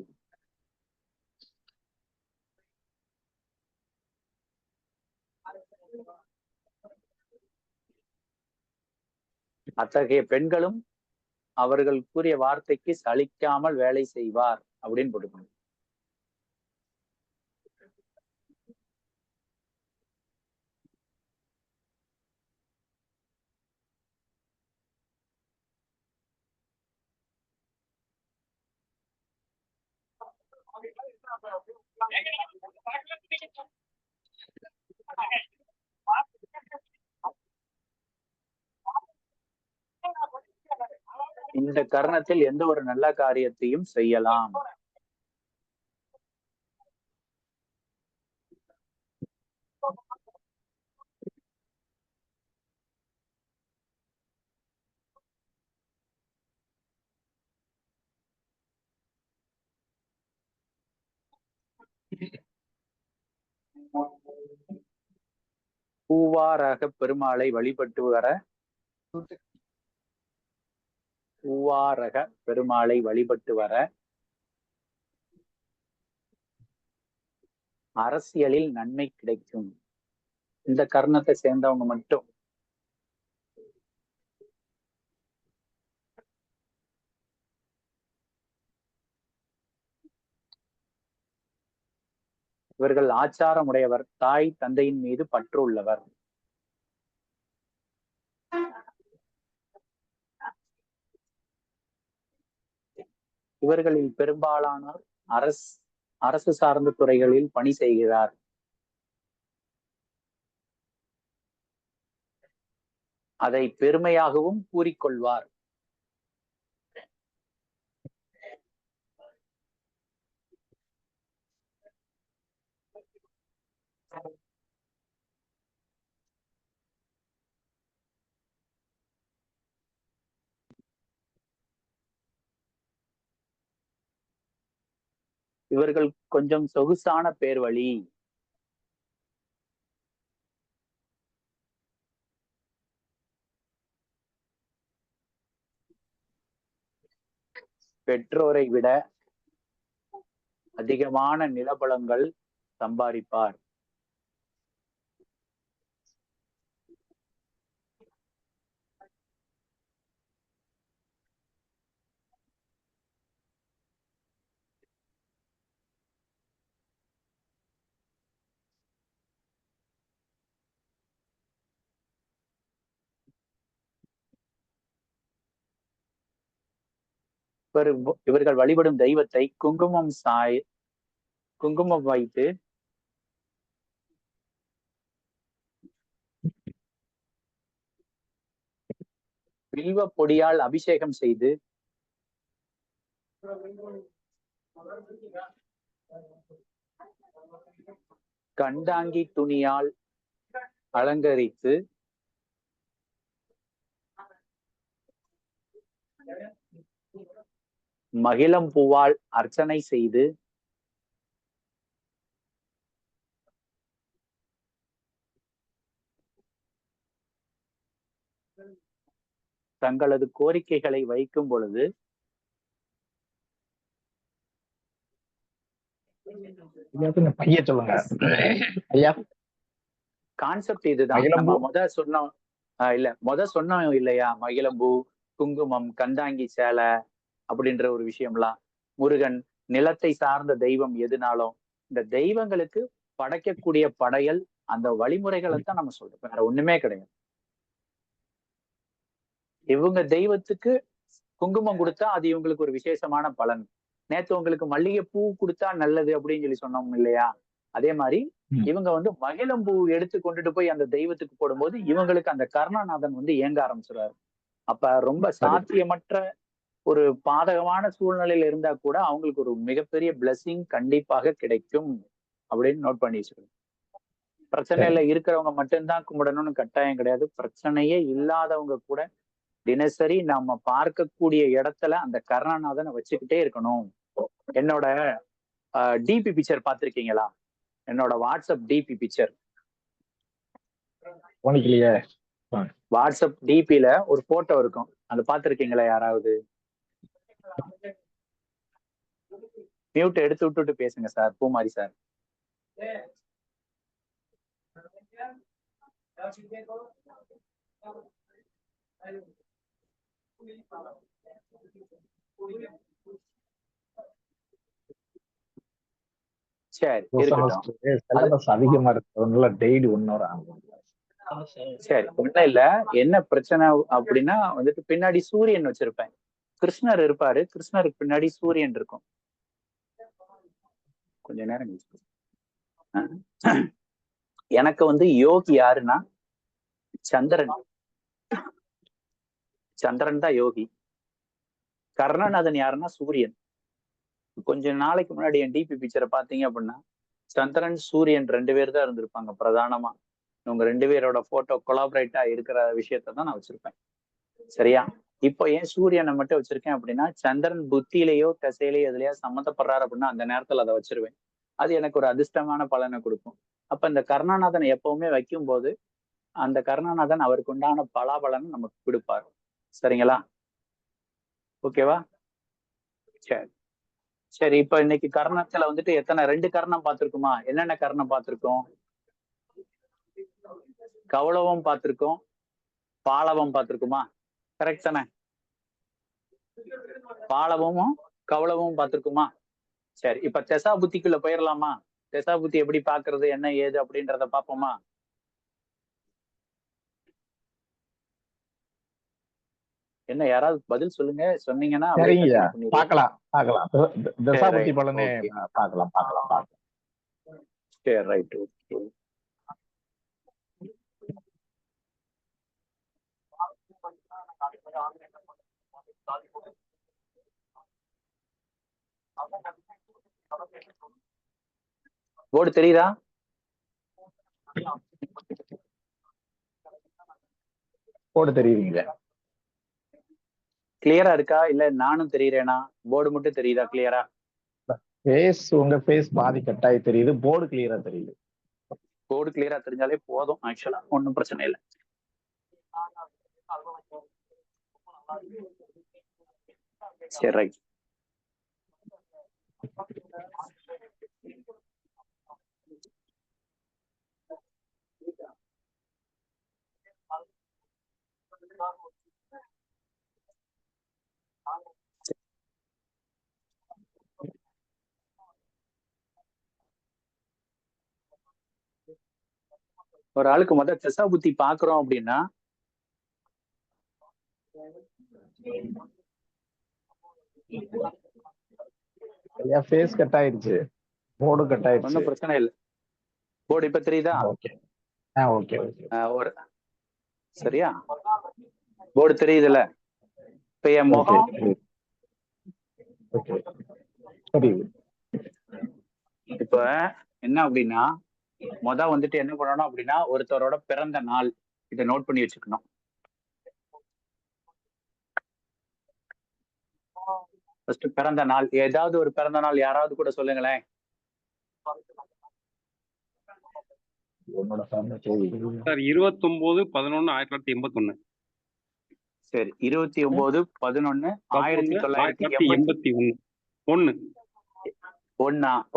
அத்தகைய பெண்களும் அவர்கள் கூறிய வார்த்தைக்கு சலிக்காமல் வேலை செய்வார் அப்படின்னு போட்டுக்கணும். இந்த கர்ணத்தில் எந்த ஒரு நல்ல காரியத்தையும் செய்யலாம். பூவாரக பெருமாளை வழிபட்டு வர பூவாரக பெருமாளை வழிபட்டு வர அரசியலில் நன்மை கிடைக்கும். இந்த கர்ணத்தை சேர்ந்தவங்க மட்டும் இவர்கள் ஆச்சாரமுடையவர், தாய் தந்தையின் மீது பற்று உள்ளவர். இவர்களில் பெரும்பாலானோர் அரசு சார்ந்த துறைகளில் பணி செய்கிறார். அதை பெருமையாகவும் கூறிக்கொள்வார். இவர்கள் கொஞ்சம் சொகுசான பேர் வழி. பெற்றோரை விட அதிகமான நிலபலங்கள் சம்பாதிப்பார். இவர்கள் வழிபடும் தெய்வத்தை குங்குமம் வைத்து வில்வ பொடியால் அபிஷேகம் செய்து கண்டாங்கி துணியால் அலங்கரித்து மகிழம்பூவால் அர்ச்சனை செய்து தங்களது கோரிக்கைகளை வைக்கும் பொழுது பைய சொல்லுங்க ஐயா. கான்செப்ட் இதுதான். நம்ம சொன்னோம் இல்லையா, மகிழம்பூ, குங்குமம், கந்தாங்கி சேலை அப்படின்ற ஒரு விஷயம்லாம். முருகன் நிலத்தை சார்ந்த தெய்வம் எதுனாலும் இந்த தெய்வங்களுக்கு படைக்கக்கூடிய படையல் அந்த வழிமுறைகளை தான் நம்ம சொல்றோம், வேற ஒண்ணுமே கிடையாது. இவங்க தெய்வத்துக்கு குங்குமம் கொடுத்தா அது இவங்களுக்கு ஒரு விசேஷமான பலன். நேத்து உங்களுக்கு மல்லிகை பூ கொடுத்தா நல்லது அப்படின்னு சொல்லி சொன்னோம் இல்லையா, அதே மாதிரி இவங்க மகிழம்பூ எடுத்து கொண்டுட்டு போய் அந்த தெய்வத்துக்கு போடும்போது இவங்களுக்கு அந்த கருணாநாதன் ஏங்க ஆரம்பிச்சிடுறாரு. அப்ப ரொம்ப சாத்தியமற்ற ஒரு பாதகமான சூழ்நிலையில இருந்தா கூட அவங்களுக்கு ஒரு மிகப்பெரிய பிளஸிங் கண்டிப்பாக கிடைக்கும் அப்படின்னு நோட் பண்ணி வச்சுக்கணும். பிரச்சனையில இருக்கிறவங்க மட்டும்தான் கும்பிடணும்னு கட்டாயம் கிடையாது. பிரச்சனையே இல்லாதவங்க கூட தினசரி நாம பார்க்கக்கூடிய இடத்துல அந்த கருணாநாதனை வச்சுக்கிட்டே இருக்கணும். என்னோட டிபி பிக்சர் பார்த்திருக்கீங்களா? என்னோட வாட்ஸ்அப் டிபி பிக்சர், வாட்ஸ்அப் டிபில ஒரு போட்டோ இருக்கும், அது பார்த்திருக்கீங்களா யாராவது? மியூட் எடுத்து விட்டுட்டு பேசுங்க சார், பூமாரி சார். சரி, அதிகமா இருக்கிறதுனால டெய்லி 1 hour ஆகும். சரி, ஒண்ணும் இல்ல. என்ன பிரச்சனை அப்படின்னா பின்னாடி சூரியன் வச்சிருப்பேன். கிருஷ்ணர் இருப்பாரு, கிருஷ்ணருக்கு பின்னாடி சூரியன் இருக்கும். கொஞ்ச நேரம் எனக்கு யோகி யாருன்னா சந்திரன். சந்திரன் தான் யோகி. கருணாநாதன் யாருன்னா சூரியன். கொஞ்ச நாளைக்கு முன்னாடி என் டிபி பிக்சரை பாத்தீங்க அப்படின்னா சந்திரன் சூரியன் 2 பேர் தான் இருந்திருப்பாங்க பிரதானமா. இவங்க 2 பேரோட போட்டோ கொலாபரேட்டா இருக்கிற விஷயத்த தான் நான் வச்சிருப்பேன். சரியா? இப்போ ஏன் சூரியனை மட்டும் வச்சிருக்கேன் அப்படின்னா சந்திரன் புத்தியிலேயோ தசையிலேயோ எதுலையோ சம்மந்தப்படுறாரு அப்படின்னா அந்த நேரத்துல அதை வச்சிருவேன். அது எனக்கு ஒரு அதிர்ஷ்டமான பலனை கொடுக்கும். அப்ப இந்த கருணாநாதனை எப்பவுமே வைக்கும் போது அந்த கருணாநாதன் அவருக்கு உண்டான பலாபலனை நமக்கு கொடுப்பாரு. சரிங்களா? ஓகேவா? சரி சரி. இப்ப இன்னைக்கு கர்ணத்துல எத்தனை 2 கர்ணம் பார்த்திருக்குமா? என்னென்ன கர்ணம் பார்த்திருக்கோம்? கௌளவம் பார்த்திருக்கோம், பாலவம் பார்த்திருக்குமா? கரெக்ட் தானே? பாலவமும் கௌளவமும் பார்த்திருக்குமா? சரி, இப்ப தெசா புத்திக்குள்ள போயிடலாமா? தெசா புத்தி எப்படி பாக்குறது, என்ன ஏது அப்படின்றத பாப்போமா? என்ன யாராவது பதில் சொல்லுங்க. சொன்னீங்கன்னா பார்க்கலாம். தசாபுத்தி பலனே பார்க்கலாம். சரி, ரைட். ஓகே. போர்டு தெரியுதா? போர்டு தெரியுதுங்க. கிளியரா இருக்கா? இல்ல நானும் தெரியுறேனா? போர்டு மட்டும் தெரியுதா கிளியரா? ஃபேஸ் உங்க ஃபேஸ் பாதி கட்டாயி தெரியுது, போர்டு கிளியரா தெரியுது. கோடு கிளியரா தெரிஞ்சாலே போதும், ஆக்சுவலா ஒன்றும் பிரச்சனை இல்லை. சரி, ரைட். ஒரு ஆளுக்கு முதல் திசா புத்தி பாக்குறோம் அப்படின்னா ஃபேஸ் கட் ஆயிருச்சு, போர்டு கட் ஆயிருச்சு. ஒன்றும் பிரச்சனை இல்லை. போர்டு இப்ப தெரியுதா? Okay okay okay. ஒரு சரியா போர்டு தெரியுதுல்ல? இப்ப என் முகம் ஓகே புரியுது. இப்ப என்ன அப்படின்னா வந்துட்டு என்ன பண்ணணும் அப்படின்னா ஒருத்தரோட பிறந்த நாள் இதை நோட் பண்ணி வச்சுக்கணும். ஃபர்ஸ்ட் பிறந்த நாள், ஏதாவது ஒரு பிறந்த நாள் யாராவது கூட சொல்லுங்களேன். சார் 29/11/1981. சரி, 29/11/1981.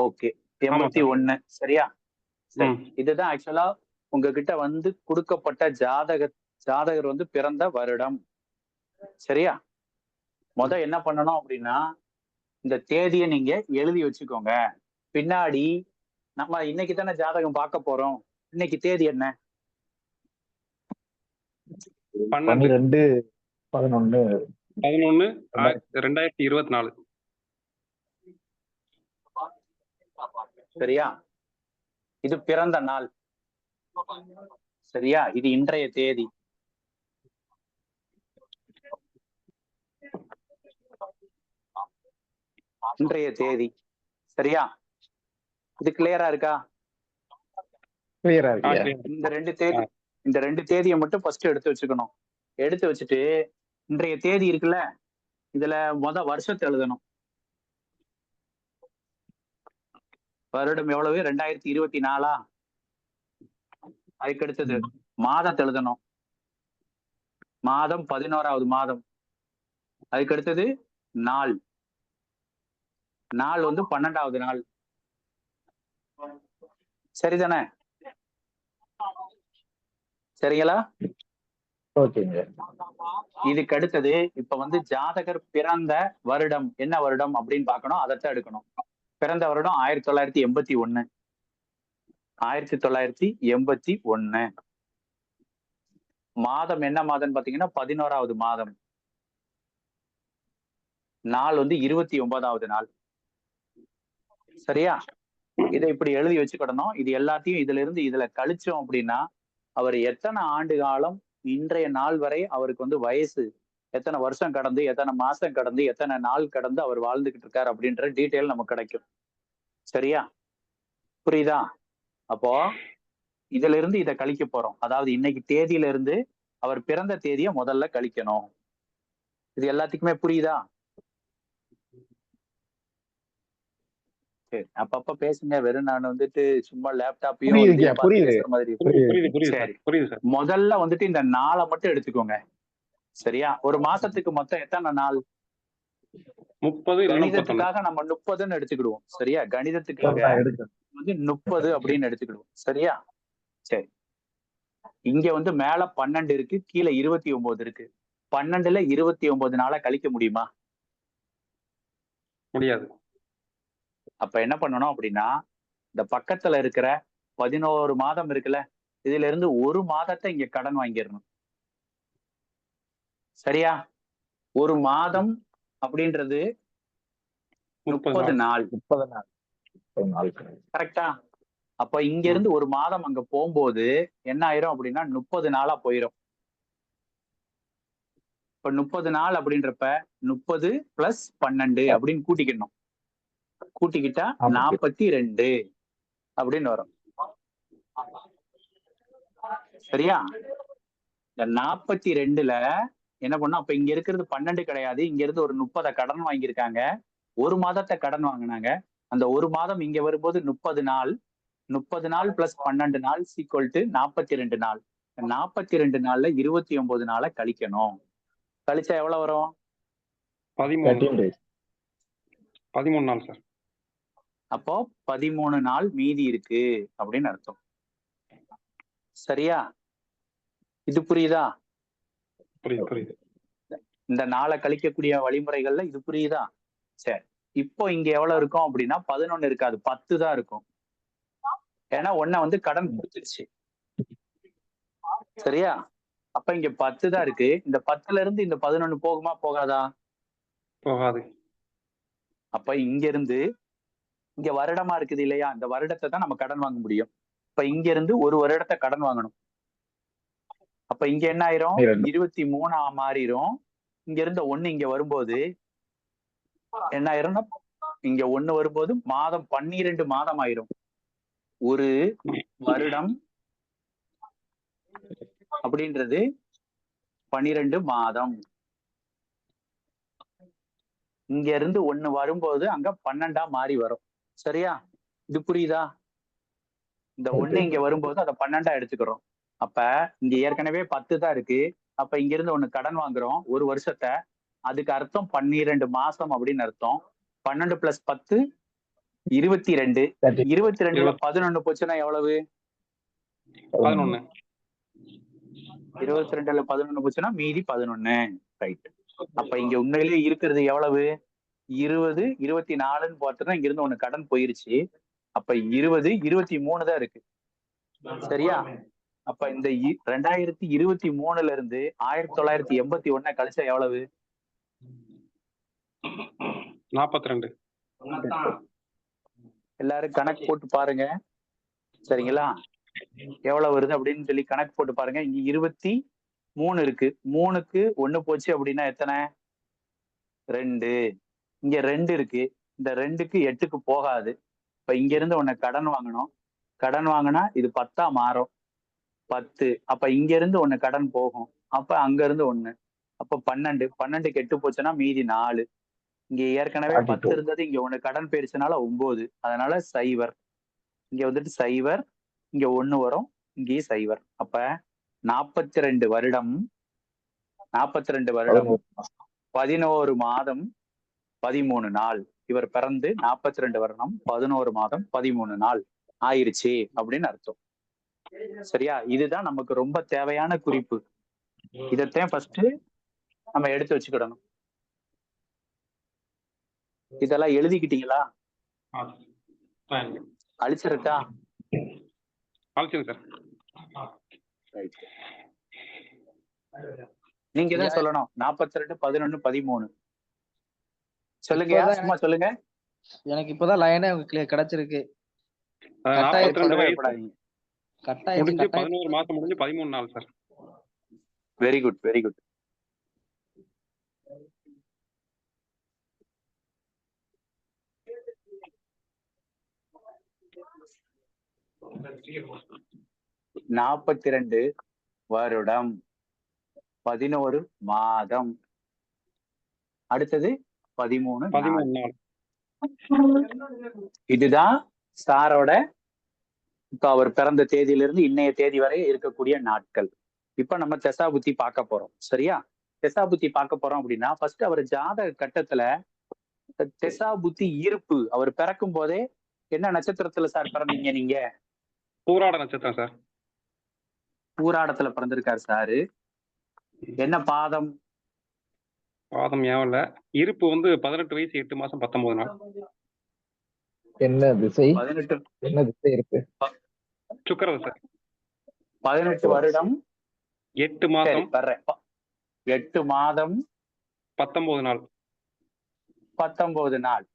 ஓகே, 81. சரியா? இதுதான் ஆக்சுவலா உங்ககிட்ட வந்து கொடுக்கப்பட்ட ஜாதகர் வந்து பிறந்த வருடம். சரியா? என்ன பண்ணணும் அப்படின்னா இந்த தேதியை நீங்க எழுதி வச்சுக்கோங்க. பின்னாடி நம்ம இன்னைக்கு தானே ஜாதகம் பார்க்க போறோம். இன்னைக்கு தேதி என்ன? 12/11/2024. சரியா? இது பிறந்த நாள். சரியா? இது இன்றைய தேதி. சரியா? இது கிளியரா இருக்கா? கிளியரா இருக்கு. இந்த ரெண்டு தேதியை மட்டும் ஃபர்ஸ்ட் எடுத்து வச்சுக்கணும். எடுத்து வச்சுட்டு இன்றைய தேதி இருக்குல்ல, இதுல வருஷத்தை எழுதணும். வருடம் எவ்வளவு? 2024. அதுக்கு அடுத்தது மாதத்தை எழுதணும். மாதம் 11வது மாதம். அதுக்கு அடுத்தது நாள் வந்து 12வது நாள். சரிதானே? சரிங்களா? ஓகேங்க. இதுக்கு அடுத்தது இப்ப வந்து ஜாதகர் பிறந்த வருடம் என்ன வருடம் அப்படின்னு பார்க்கணும். அதைத்தான் எடுக்கணும். பிறந்த வருடம் 1981. 1981. மாதம் என்ன மாதம் பாத்தீங்கன்னா 11வது மாதம். நாள் வந்து 29வது நாள். சரியா? இதை இப்படி எழுதி வச்சுக்கிடணும். இது எல்லாத்தையும் இதுல இருந்து இதுல கழிச்சோம் அப்படின்னா அவர் எத்தனை ஆண்டு காலம் இன்றைய நாள் வரை அவருக்கு வந்து வயசு எத்தனை வருஷம் கடந்து எத்தனை மாசம் கடந்து எத்தனை நாள் கடந்து அவர் வாழ்ந்துகிட்டு இருக்காரு அப்படின்ற டீட்டெயில் நமக்கு கிடைக்கும். சரியா? புரியுதா? அப்போ இதுல இருந்து இதை கழிக்க போறோம். அதாவது இன்னைக்கு தேதியில இருந்து அவர் பிறந்த தேதியை முதல்ல கழிக்கணும். இது எல்லாத்துக்குமே புரியுதா? சரி, அப்பப்ப பேசுங்க. வெறும் நான் வந்துட்டு சும்மா லேப்டாப்பையும் முதல்ல வந்துட்டு இந்த நாளை மட்டும் எடுத்துக்கோங்க. சரியா? ஒரு மாசத்துக்கு மொத்தம் எத்தனை நாள்? 30. கணிதத்துக்காக நம்ம 30ன்னு எடுத்துக்கிடுவோம். சரியா? கணிதத்துக்காக வந்து 30 அப்படின்னு எடுத்துக்கிடுவோம். சரியா? சரி, இங்க வந்து மேல 12 இருக்கு, கீழே 29 இருக்கு. 12ல 29 நாளா கழிக்க முடியுமா? முடியாது. அப்ப என்ன பண்ணணும் அப்படின்னா இந்த பக்கத்துல இருக்கிற 11 மாதம் இருக்குல்ல, இதுல இருந்து ஒரு மாதத்தை இங்க கடன் வாங்கிடணும். சரியா? ஒரு மாதம் அப்படின்றது 30 நாள். 30 நாள். கரெக்டா? அப்ப இங்க இருந்து ஒரு மாதம் அங்க போகும்போது என்ன ஆயிரும் அப்படின்னா 30 நாளா போயிரும். இப்ப 30 நாள் அப்படின்றப்ப 30 + 12 அப்படின்னு கூட்டிக்கணும். கூட்டிக்கிட்டா 42 அப்படின்னு வரும். சரியா? இந்த 42ல என்ன பண்ணும்? அப்ப இங்க இருக்கிறது 12 கிடையாது. இங்க இருந்து ஒரு 30 கடன் வாங்கியிருக்காங்க. ஒரு மாதத்தை கடன் வாங்கினாங்க. அந்த ஒரு மாதம் இங்க வரும்போது 30 நாள். 30 நாள் பிளஸ் 12 நாள் ஈக்குவல் டு 42 நாள். 42 நாள்ல 29 நாளை கழிக்கணும். கழிச்சா எவ்வளவு வரும்? 13 நாள் சார். அப்போ 13 நாள் மீதி இருக்கு அப்படின்னு அர்த்தம். சரியா? இது புரியுதா? புரியுது. இந்த நாளை கழிக்கக்கூடிய வழிமுறைகள்ல இது புரியுதா? சரி, இப்போ இங்க எவ்வளவு இருக்கும் அப்படின்னா 11 இருக்காது, 10 தான் இருக்கும். ஏன்னா ஒன்ன வந்து கடன் கொடுத்துருச்சு. சரியா? அப்ப இங்க 10 தான் இருக்கு. இந்த 10ல இருந்து இந்த 11 போகுமா போகாதா? போகாது. அப்ப இங்க இருந்து இங்க வருடமா இருக்குது இல்லையா, இந்த வருடத்தை தான் நம்ம கடன் வாங்க முடியும். இப்ப இங்க இருந்து ஒரு வருடத்தை கடன் வாங்கணும். அப்ப இங்க என்ன ஆயிரும்? 23 மாறிடும். இங்க இருந்த 1 இங்க வரும்போது என்ன ஆயிரும்னா, இங்க 1 வரும்போது மாதம் 12 மாதம் ஆயிரும். ஒரு வருடம் அப்படின்றது 12 மாதம். இங்க இருந்து 1 வரும்போது அங்க 12ஆ மாறி வரும். சரியா? இது புரியுதா? இந்த 1 இங்க வரும்போது அதை 12ஆ எடுத்துக்கிறோம். அப்ப இங்க ஏற்கனவே 10 தான் இருக்கு. அப்ப இங்க இருந்து 1 கடன் வாங்குறோம் ஒரு வருஷத்தை. அதுக்கு அர்த்தம் 12 மாசம் அப்படின்னு அர்த்தம். 12 பிளஸ் 10 22. 22ல 11 போச்சுன்னா எவ்வளவு? 11. 22ல 11 போச்சுன்னா மீதி 11. ரைட். அப்ப இங்க உண்மையிலேயே இருக்கிறது எவ்வளவு? 20, 24ன்னு பார்த்தோம்னா இங்க இருந்து 1 கடன் போயிருச்சு. அப்ப 20, 23 தான் இருக்கு. சரியா? அப்ப இந்த 2023ல இருந்து 1981 கழிச்சா எவ்வளவு? 42. எல்லாரும் கணக்கு போட்டு பாருங்க. சரிங்களா? எவ்வளவு வருது அப்படின்னு சொல்லி கணக்கு போட்டு பாருங்க. இங்க 23 இருக்கு. 3க்கு 1 போச்சு அப்படின்னா எத்தனை? 2. இங்க 2 இருக்கு. இந்த 2க்கு 8க்கு போகாது. இப்ப இங்க இருந்து 1 கடன் வாங்கணும். கடன் வாங்கினா இது 10ஆ மாறும். 10. அப்ப இங்க இருந்து 1 கடன் போகும். அப்ப அங்க இருந்து 1. அப்ப 12. 12க்கு 8 போச்சுன்னா மீதி 4. இங்க ஏற்கனவே 10 இருந்தது, இங்க 1 கடன் போயிருச்சுனால 9. அதனால 0. இங்க வந்துட்டு 0. இங்க 1 வரும், இங்கேயும் 0. அப்ப 42 வருடம் 11 மாதம் 13 நாள். இவர் பிறந்து 42 வருடம் 11 மாதம் 13 நாள் ஆயிருச்சு அப்படின்னு அர்த்தம். சரியா? இதுதான் நமக்கு ரொம்ப தேவையான குறிப்பு. இதத்தான் ஃபர்ஸ்ட் நம்ம எடுத்து வச்சுக்கிடணும். இதெல்லாம் எழுதிக்கிட்டீங்களா? அழிச்சிருக்கா? சார். நீங்க தான் சொல்லணும். 42, 11, 13 சொல்லுங்க. சும்மா சொல்லுங்க. எனக்கு இப்பதான் லைனே கிடைச்சிருக்கு. 11 மாசம் முடிஞ்சு 13 நாள் sir. Very good, very good. நாற்பத்தி வருடம் 11 மாதம். அடுத்தது 13 நாள். இதுதான் சாரோட இப்ப அவர் பிறந்த தேதியிலிருந்து இன்னைய தேதி வரை இருக்கக்கூடிய நாட்கள். இப்ப நம்ம தசாபுத்தி பார்க்க போறோம். சரியா? தசாபுத்தி பார்க்க போறோம் அப்படின்னா ஃபர்ஸ்ட் அவர் ஜாதக கட்டத்துல தசாபுத்தி இருப்பு. அவர் பிறக்கும் போதே என்ன நட்சத்திரத்துல சார் பிறந்தீங்க நீங்க? பூராட நட்சத்திரம் சார். பூராடத்துல பிறந்திருக்காரு சாரு. என்ன பாதம்? பாதம் ஏவல. இருப்பு வந்து 18 வயசு 8 மாசம் 19 நாள். என்ன திசை? 18. என்ன திசை இருக்கு? சுக்கிரன் சார். 18 வருடம் 8 மாசம் 8 மாதம் 19 நாள். 19 நாள்.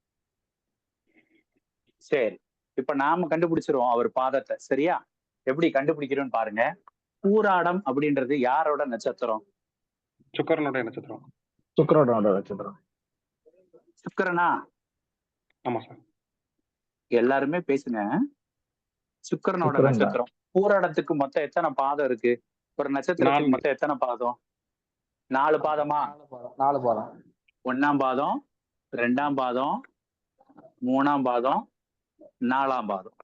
சரி, இப்ப நாம கண்டுபிடிச்சிருவோம் அவர் பாதத்தை. சரியா? எப்படி கண்டுபிடிக்கிறோம்னு பாருங்க. பூராடம் அப்படின்றது யாரோட நட்சத்திரம்? சுக்கிரனுடைய நட்சத்திரம். சுக்கிரனோட நட்சத்திரம். சுக்கிரனா? ஆமா சார். எல்லாருமே பேசுங்க. சுக்கிரனோட நட்சத்திரம். பூராடத்துக்கு மொத்தம் எத்தனை பாதம் இருக்கு? ஒரு நட்சத்திரத்துக்கு மொத்தம் எத்தனை பாதம்? 4 பாதமா? 4 பாதம். 1ஆம் பாதம், 2ஆம் பாதம், 3ஆம் பாதம், 4ஆம் பாதம்.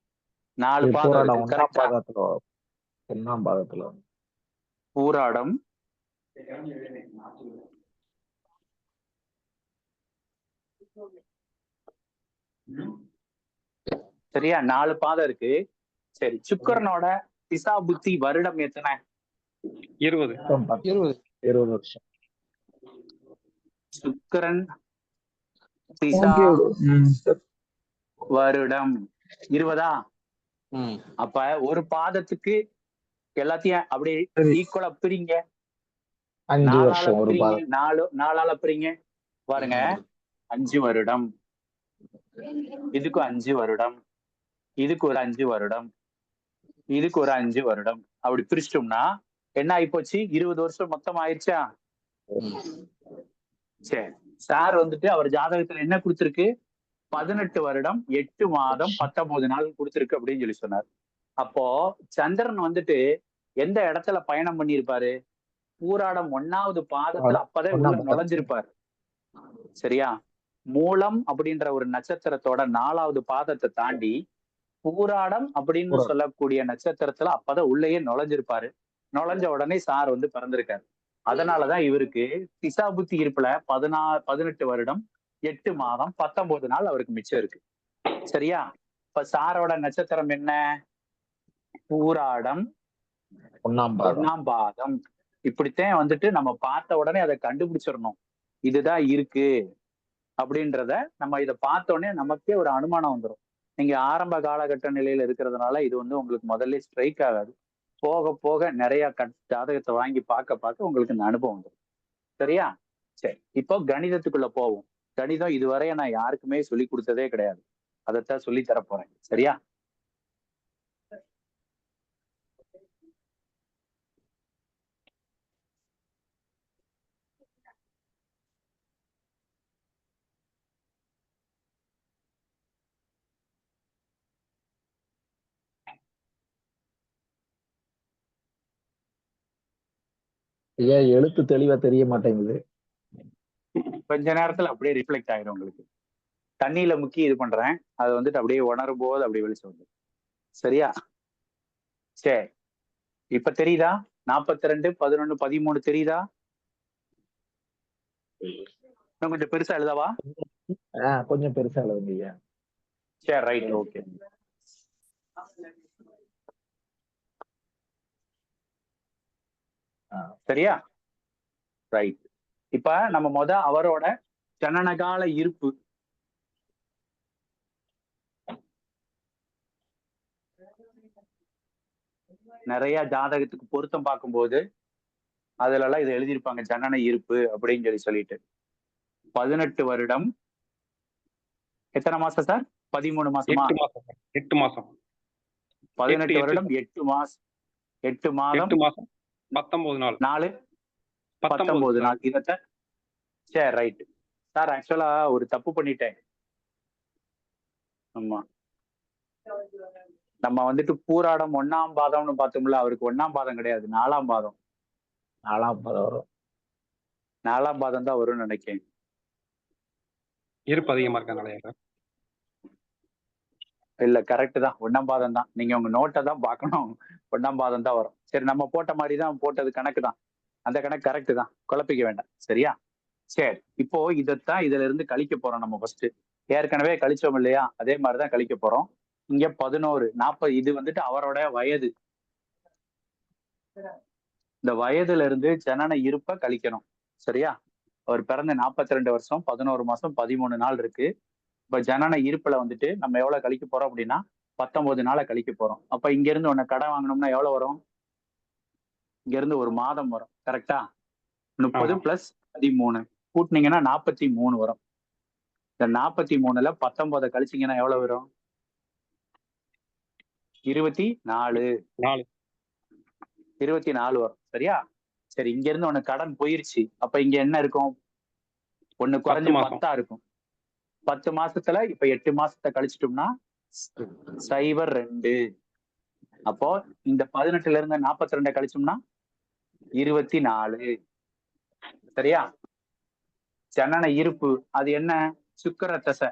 4 பாதம் போராடம் இருக்கு. ஒன்னாம் கரெக்டா? பாதத்துல வரும். ஒன்னாம் பாதத்துல வரும். பூராடம் சரியா? 4 பாதம் இருக்கு. சரி, சுக்கிரனோட திசா புத்தி வருடம் எத்தனை? 20. 20 வருஷம். சுக்கிரன் திசா வருடம் 20ஆ? அப்ப ஒரு பாதத்துக்கு எல்லாத்தையும் அப்படியே ஈக்குவலா பிரிங்க. 5 4ஆல வருஷம் ஒரு பிரிங்க. பாதம். 4ஆல பிரிங்க. பாருங்க, 5 வருடம். இதுக்கு 5 வருடம், இதுக்கு ஒரு 5 வருடம், இதுக்கு ஒரு 5 வருடம். அப்படி பிரிச்சிட்டோம்னா என்ன ஆயிப்போச்சு? 20 வருஷம் மொத்தம் ஆயிடுச்சா? சரி, சார் வந்துட்டு அவர் ஜாதகத்துல என்ன கொடுத்திருக்கு? 18 வருடம் 8 மாதம் 19 நாள் கொடுத்திருக்கு அப்படின்னு சொல்லி சொன்னார். அப்போ சந்திரன் வந்துட்டு எந்த இடத்துல பயணம் பண்ணியிருப்பாரு? பூராடம் 1ஆவது பாதத்துல அப்பதான் உள்ள நுழைஞ்சிருப்பாரு. சரியா? மூலம் அப்படின்ற ஒரு நட்சத்திரத்தோட 4ஆவது பாதத்தை தாண்டி பூராடம் அப்படின்னு சொல்லக்கூடிய நட்சத்திரத்துல அப்பதான் உள்ளேயே நுழைஞ்சிருப்பாரு. நுழைஞ்ச உடனே சார் வந்து பிறந்திருக்காரு. அதனாலதான் இவருக்கு திசா புத்தி இருப்புல 18 வருடம் 8 மாதம் 19 நாள் அவருக்கு மிச்சம் இருக்கு. சரியா? இப்ப சாரோட நட்சத்திரம் என்ன? பூராடம் 1ஆம் பாதம். இப்படித்தான் வந்துட்டு நம்ம பார்த்த உடனே அதை கண்டுபிடிச்சிடணும். இதுதான் இருக்கு அப்படின்றத நம்ம இதை பார்த்த உடனே நமக்கே ஒரு அனுமானம் வந்துடும். நீங்க ஆரம்ப காலகட்ட நிலையில இருக்கிறதுனால இது வந்து உங்களுக்கு முதல்ல ஸ்ட்ரைக் ஆகாது. போக போக நிறைய ஜாதகத்தை வாங்கி பார்க்க உங்களுக்கு இந்த அனுபவம் வந்துடும். சரியா? சரி, இப்போ கணிதத்துக்குள்ள போவோம். கணிதம் இதுவரை நான் யாருக்குமே சொல்லி கொடுத்ததே கிடையாது. அதைத்தான் சொல்லி தரப்போறேன். சரியா? ஏன் எழுத்து தெளிவா தெரிய மாட்டேங்குது? கொஞ்ச நேரத்துல அப்படியே ரிஃப்ளெக்ட் ஆயிரும் உங்களுக்கு. தண்ணியில முக்கி இது பண்றேன், அது வந்துட்டு அப்படியே உணரும் போது அப்படியே வெளிச்சம் வந்து. சரியா? சரி, இப்ப தெரியுதா? 42 11 13 தெரியுதா? இன்னும் கொஞ்சம் பெருசா எழுதவா? கொஞ்சம் பெருசா எழுதுங்க. சரி, ரைட், ஓகே. சரியா? ரைட். இப்ப நம்ம அவரோட ஜனனகால இருப்பு நிறைய ஜாதகத்துக்கு பொருத்தம் பார்க்கும்போது அதுல எல்லாம் இதை எழுதியிருப்பாங்க, ஜனன இருப்பு அப்படின்னு சொல்லிட்டு. 18 வருடம் எத்தனை மாசம் சார்? 13 மாசமா? 8 மாசம். 18 வருடம் 8 மாசம் 8 மாதம் 19 நாள் 19 நாள். இதத்த சரி, ரைட் சார். ஆக்சுவலா ஒரு தப்பு பண்ணிட்டேன். ஆமா, நம்ம வந்துட்டு பூராடம் 1ஆம் பாதம்னு பார்த்தோம்ல, அவருக்கு 1ஆம் பாதம் கிடையாது, 4ஆம் பாதம். 4ஆம் பாதம் வரும். 4ஆம் பாதம் தான் வரும்னு நினைக்கிறேன். இருப்பு அதிகமா இருக்கனால இல்ல, கரெக்ட் தான், 1ஆம் பாதம் தான். நீங்க உங்க நோட்டை தான் பார்க்கணும். 1ஆம் பாதம் தான் வரும். சரி, நம்ம போட்ட மாதிரி தான் போட்டது, கணக்கு தான், அந்த கணக்கு கரெக்ட் தான், குழப்பிக்க வேண்டாம். சரியா? சரி, இப்போ இதைத்தான் இதுல இருந்து கழிக்க போறோம் நம்ம ஃபர்ஸ்ட். ஏற்கனவே கழிச்சோம் இல்லையா? அதே மாதிரிதான் கழிக்க போறோம். இங்க 11 40 இது வந்துட்டு அவரோட வயது. இந்த வயதுல இருந்து ஜனன இருப்ப கழிக்கணும். சரியா? அவர் பிறந்த 42 வருஷம் 11 மாசம் 13 நாள் இருக்கு. இப்ப ஜனன இருப்புல வந்துட்டு நம்ம எவ்வளவு கழிக்க போறோம் அப்படின்னா 19 நாளை கழிக்க போறோம். அப்ப இங்க இருந்து உன்னை கடன் வாங்கணும்னா எவ்வளவு வரும்? இங்க இருந்து ஒரு மாதம் வரும். கரெக்டா? 30 + 13 கூட்டினீங்கன்னா 43 வரும். இந்த 43ல 19 கழிச்சீங்கன்னா எவ்வளவு வரும்? 24 வரும். சரியா? சரி, இங்க இருந்து உனக்கு கடன் போயிருச்சு. அப்ப இங்க என்ன இருக்கும்? ஒண்ணு குறைஞ்சு 10 இருக்கும். 10 மாசத்துல இப்ப 8 மாசத்தை கழிச்சிட்டோம்னா 02. அப்போ இந்த 18ல இருந்து 42 கழிச்சோம்னா 24. சரியா? ஜனன இருப்பு அது என்ன? சுக்கிர தசை.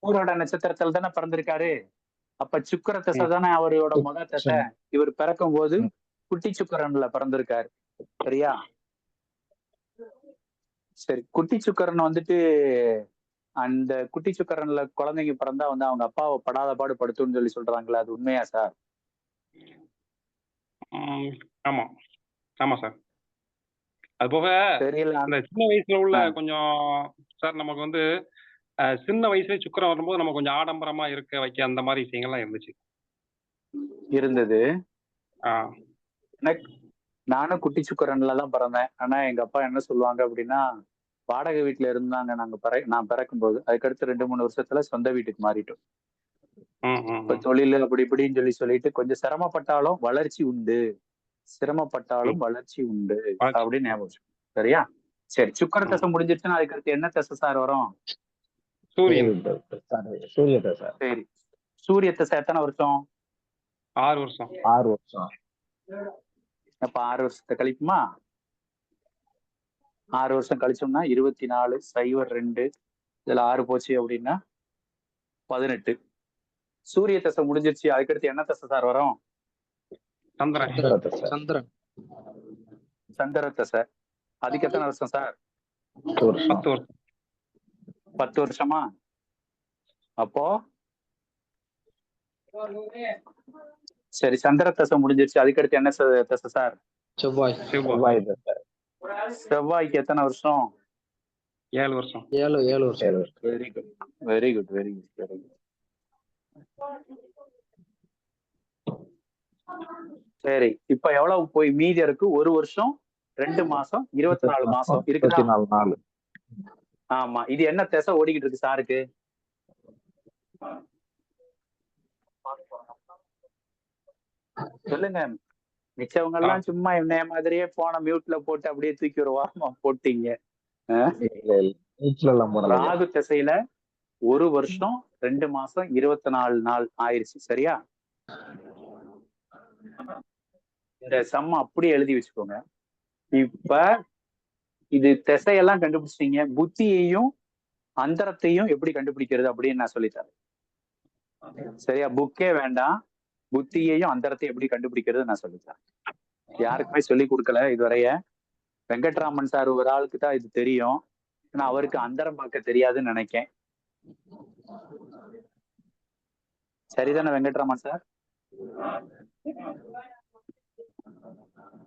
பூரோட நட்சத்திரத்துல தானே பிறந்திருக்காரு. அப்ப சுக்கிர தசை தானே அவரோட முத தசை. இவர் பிறக்கும் போது குட்டி சுக்கிரன்ல பிறந்திருக்காரு. சரியா? சரி, குட்டி சுக்கிரன் வந்துட்டு அந்த குட்டி சுக்கிரன்ல குழந்தைங்க பிறந்தா வந்து அவங்க அப்பாவை படாத பாடு படுத்தும்னு சொல்லி சொல்றாங்களா, அது உண்மையா சார்? ஆமா ஆமா சார். அது போக தெரியல. இந்த சின்ன வயசுல உள்ள கொஞ்சம் சார் நமக்கு வந்து சின்ன வயசுல சுக்கிரம் வரும்போது நம்ம கொஞ்சம் ஆடம்பரமா இருக்க வைக்க அந்த மாதிரி விஷயங்கள்லாம் இருந்தது. ஆஹ் நானும் குட்டி சுக்கரன்ல தான் பிறந்தேன். ஆனா எங்க அப்பா என்ன சொல்லுவாங்க அப்படின்னா, வாடகை வீட்டுல இருந்தாங்க நான் பிறக்கும் போது. அதுக்கடுத்து 2-3 வருஷத்துல சொந்த வீட்டுக்கு மாறிட்டோம். இப்ப தொழில் அப்படி இப்படின்னு சொல்லிட்டு கொஞ்சம் சிரமப்பட்டாலும் வளர்ச்சி உண்டு, சிரமப்பட்டாலும் வளர்ச்சி உண்டு அப்படின்னு ஞாபகம். சரியா? சரி, சுக்கர தசை முடிஞ்சிருச்சுன்னா அதுக்கடுத்து என்ன தசை சார் வரும்? சூரியன். சூரிய தசை. சரி, சூரிய தசை எத்தனை வருஷம்? 6 வருஷம். 6 வருஷம். அப்ப 6 வருஷத்தை கழிப்புமா? 6 வருஷம் கழிச்சோம்னா 24/02 இதுல 6 போச்சு அப்படின்னா 18. சூரிய தசை முடிஞ்சிருச்சு, அதுக்கடுத்து என்ன தசை சார் வரும்? சந்திரன். சந்திர தசை. அதுக்கு எத்தனை வருஷம் சார்? 10 வருஷம். 10 வருஷமா? அப்போ சரி, சந்திர தசை முடிஞ்சிருச்சு, அதுக்கடுத்து என்ன தசை சார்? செவ்வாய். செவ்வாய்க்கு எத்தனை வருஷம்? 7 வருஷம். 7 வருஷம். Very good, very good, very good, very good. சரி, இப்ப எவ்வளவு போய் மீதி இருக்கு? 1 வருஷம் 2 மாசம் 24 மாசம் இருக்குதா? 24 நாள். ஆமா, இது என்ன திசை ஓடிக்கிட்டு இருக்கு சாருக்கு? சொல்லுங்க. மிச்சவங்க எல்லாம் சும்மா என்னைய மாதிரியே போன மியூட்ல போட்டு அப்படியே தூக்கி ஒரு வாரமா போட்டீங்க. ராகு திசையில 1 வருஷம் 2 மாசம் 24 நாள் ஆயிருச்சு. சரியா? இந்த சம்ம அப்படியே எழுதி வச்சுக்கோங்க. இப்ப இது திசையெல்லாம் கண்டுபிடிச்சிட்டீங்க. புத்தியையும் அந்தரத்தையும் எப்படி கண்டுபிடிக்கிறது அப்படின்னு நான் சொல்லித்தரேன். சரியா? புக்கே வேண்டாம், புத்தியையும் அந்தரத்தையும் எப்படி கண்டுபிடிக்கிறது நான் சொல்லித்தரேன். யாருக்குமே சொல்லி கொடுக்கல இதுவரைய. வெங்கட்ராமன் சார் ஒரு ஆளுக்கு தான் இது தெரியும். ஆனா அவருக்கு அந்தரம் பார்க்க தெரியாதுன்னு நினைக்கேன். சரிதானே வெங்கட்ராமன் சார்?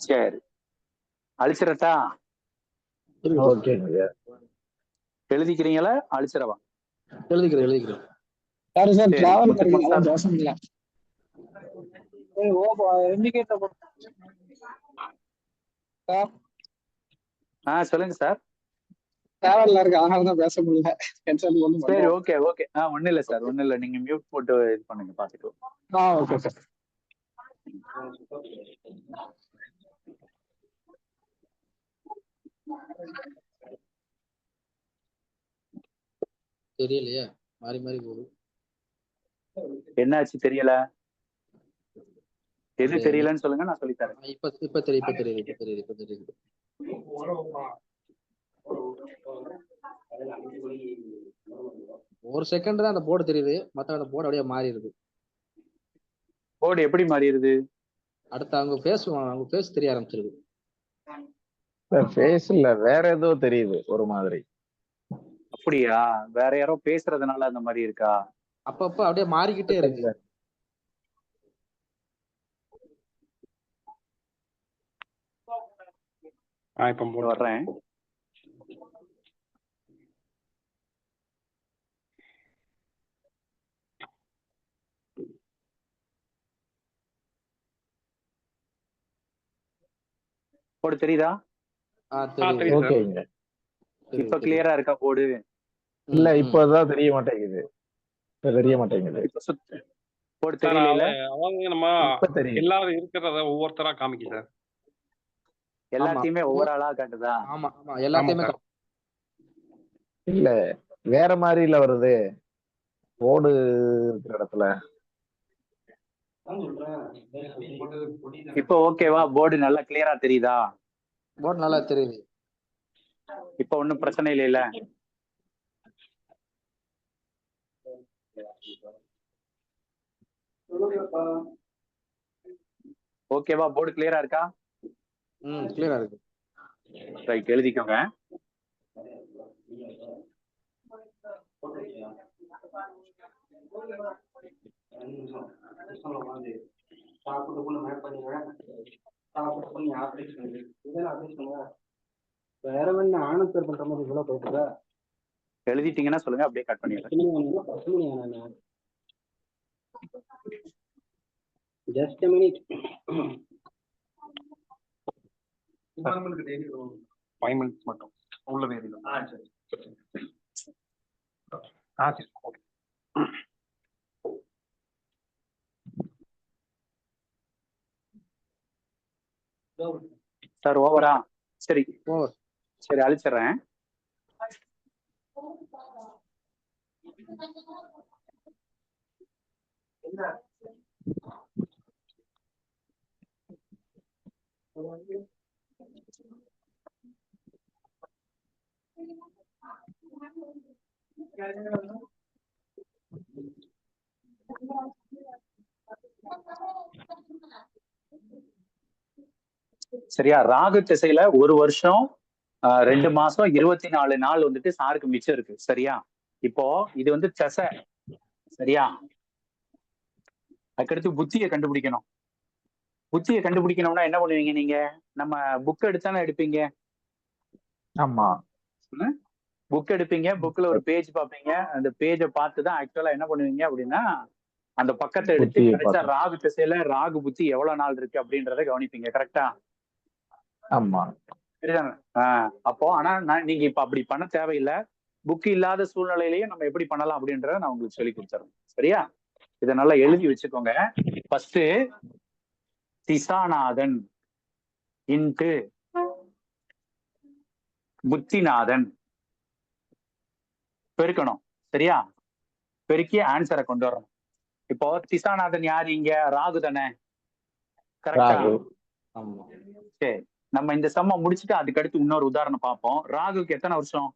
சரி, அழிச்சிடட்டா? எழுதிக்கிறீங்களா? அழிச்சிடவா? எழுதிக்கிறேன். சொல்லுங்க சார். சரி, ஓகே ஓகே. ஒண்ணும் இல்ல சார், ஒண்ணும் இல்ல. நீங்க மியூட் போட்டு இது பண்ணுங்க, பாத்துக்கோ. Okay sir. தெரியலையே, மாறி மாறி போகுது. என்னாச்சு தெரியல? எது தெரியலன்னு சொல்லுங்க, நான் சொல்லி தரேன். இப்ப தெரியுது. ஒரு செகண்ட் தான் அந்த போர்டு தெரியுது, மத்த அந்த போர்டு அப்படியே மாறிடுது. போர்டு எப்படி மாறிடுது? அடுத்து அவங்க ஃபேஸ் தெரிய ஆரம்பிச்சிருது. ஃபேஸ் இல்ல, வேற ஏதோ தெரியுது ஒரு மாதிரி. அப்படியா? வேற யாரோ பேசுறதுனால அந்த மாதிரி இருக்கா? அப்பப்ப அப்படியே மாறிக்கிட்டே இருக்கு. இப்ப வர்றேன். போர்டு தெரியுதா? இப்ப கிளியரா இருக்கா போர்டு? இல்ல, இப்பதான் தெரிய மாட்டேங்குது. போர்டு தெரியல. நம்ம எல்லாரும் இருக்கிறத ஒவ்வொருத்தரா காமிக்க சார். எல்லாத்தையுமே ஒவ்வொரு ஆளா காட்டுதா? ஆமா, எல்லாத்தையுமே இல்ல, வேற மாதிரி இல்ல வருது போர்டு இருக்கிற இடத்துல. இப்ப ஓகேவா? போர்டு நல்லா கிளியரா தெரியுதா? போர்டு நல்லா தெரியுது. இப்ப ஒண்ணும் பிரச்சனை இல்ல. ஓகேவா? போர்டு கிளியரா இருக்கா? கிளியரா இருக்கு. ரைட், எழுதிக்கோங்க. எழுதிட்டீங்கன்னா சொல்லுங்க, அப்படியே கட் பண்ணிடுறேன். Just a minute. 5 minutes மட்டும் உள்ள வேறிடும். சரி, ஓகே. சார் ஓவரா? சரி Over. சரி, அழிச்சிடுறேன். சரியா? ராகு திசையில 1 வருஷம் 2 மாசம் 24 நாள் வந்துட்டு சாருக்கு மிச்சம் இருக்கு. சரியா? இப்போ இது வந்து திசை. சரியா? அதுக்கடுத்து புத்தியை கண்டுபிடிக்கணும். புத்தியை கண்டுபிடிக்கணும்னா என்ன பண்ணுவீங்க நீங்க? நம்ம புக் எடுத்தானே எடுப்பீங்க. ஆமா, புக் எடுப்பீங்க, புக்ல ஒரு பேஜ் பார்ப்பீங்க. அந்த பேஜை பார்த்து தான் ஆக்சுவலா என்ன பண்ணுவீங்க அப்படின்னா, அந்த பக்கத்தை எடுத்து புத்தியை கிடைச்ச பார்த்து. ராகு திசையில ராகு புத்தி எவ்வளவு நாள் இருக்கு அப்படின்றத கவனிப்பீங்க. கரெக்டா? ஆமா, சரிதானே? அப்போ ஆனா நீங்க இப்ப அப்படி பண்ண தேவையில்லை. புக் இல்லாத சூழ்நிலையிலேயே நம்ம எப்படி பண்ணலாம் அப்படின்றத நான் உங்களுக்கு சொல்லி கொடுத்துறேன். சரியா? இதை நல்லா எழுதி வச்சுக்கோங்க. ஃபர்ஸ்ட் திசாநாதன் இன்ட்டு புத்திநாதன் பெருக்கணும். சரியா? பெருக்கி ஆன்சரை கொண்டு வரணும். இப்போ திசாநாதன் யாரு? இங்க ராகு தானே? கரெக்டா? ராகு. ஆமா, சரி, நம்ம இந்த சம்ம முடிச்சுட்டு அதுக்கு அடுத்து இன்னொரு உதாரணம் பார்ப்போம். ராகுக்கு எத்தனை வருஷம்?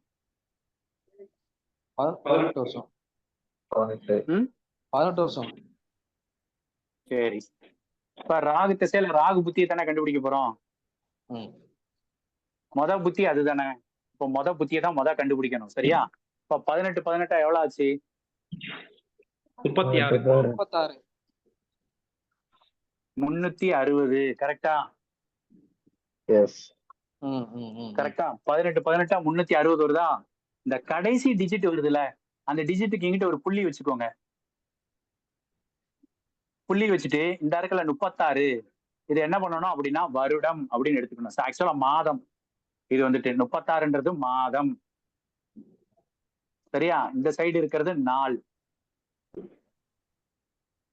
18 வருஷம். 18 வருஷம். சரி, இப்ப ராகு திசையில ராகு புத்தியை தானே கண்டுபிடிக்க போறோம். புத்தி அதுதானே. இப்போ புத்தியை தான் கண்டுபிடிக்கணும். சரியா? இப்ப 18 எவ்வளவு ஆச்சு? 36. 360. கரெக்டா? எஸ். கரெக்டா? 18 360 வருதா? இந்த கடைசி டிஜிட் வருதுல, அந்த டிஜிட்டுக்கு இங்கிட்ட ஒரு புள்ளி வச்சுக்கோங்க. புள்ளி வச்சுட்டு இந்த இடத்துல 36 இது என்ன பண்ணணும் அப்படின்னா வருடம் அப்படின்னு எடுத்துக்கணும். ஆக்சுவலா மாதம். இது வந்துட்டு 36ன்றது மாதம். சரியா? இந்த சைடு இருக்கிறது நாள்.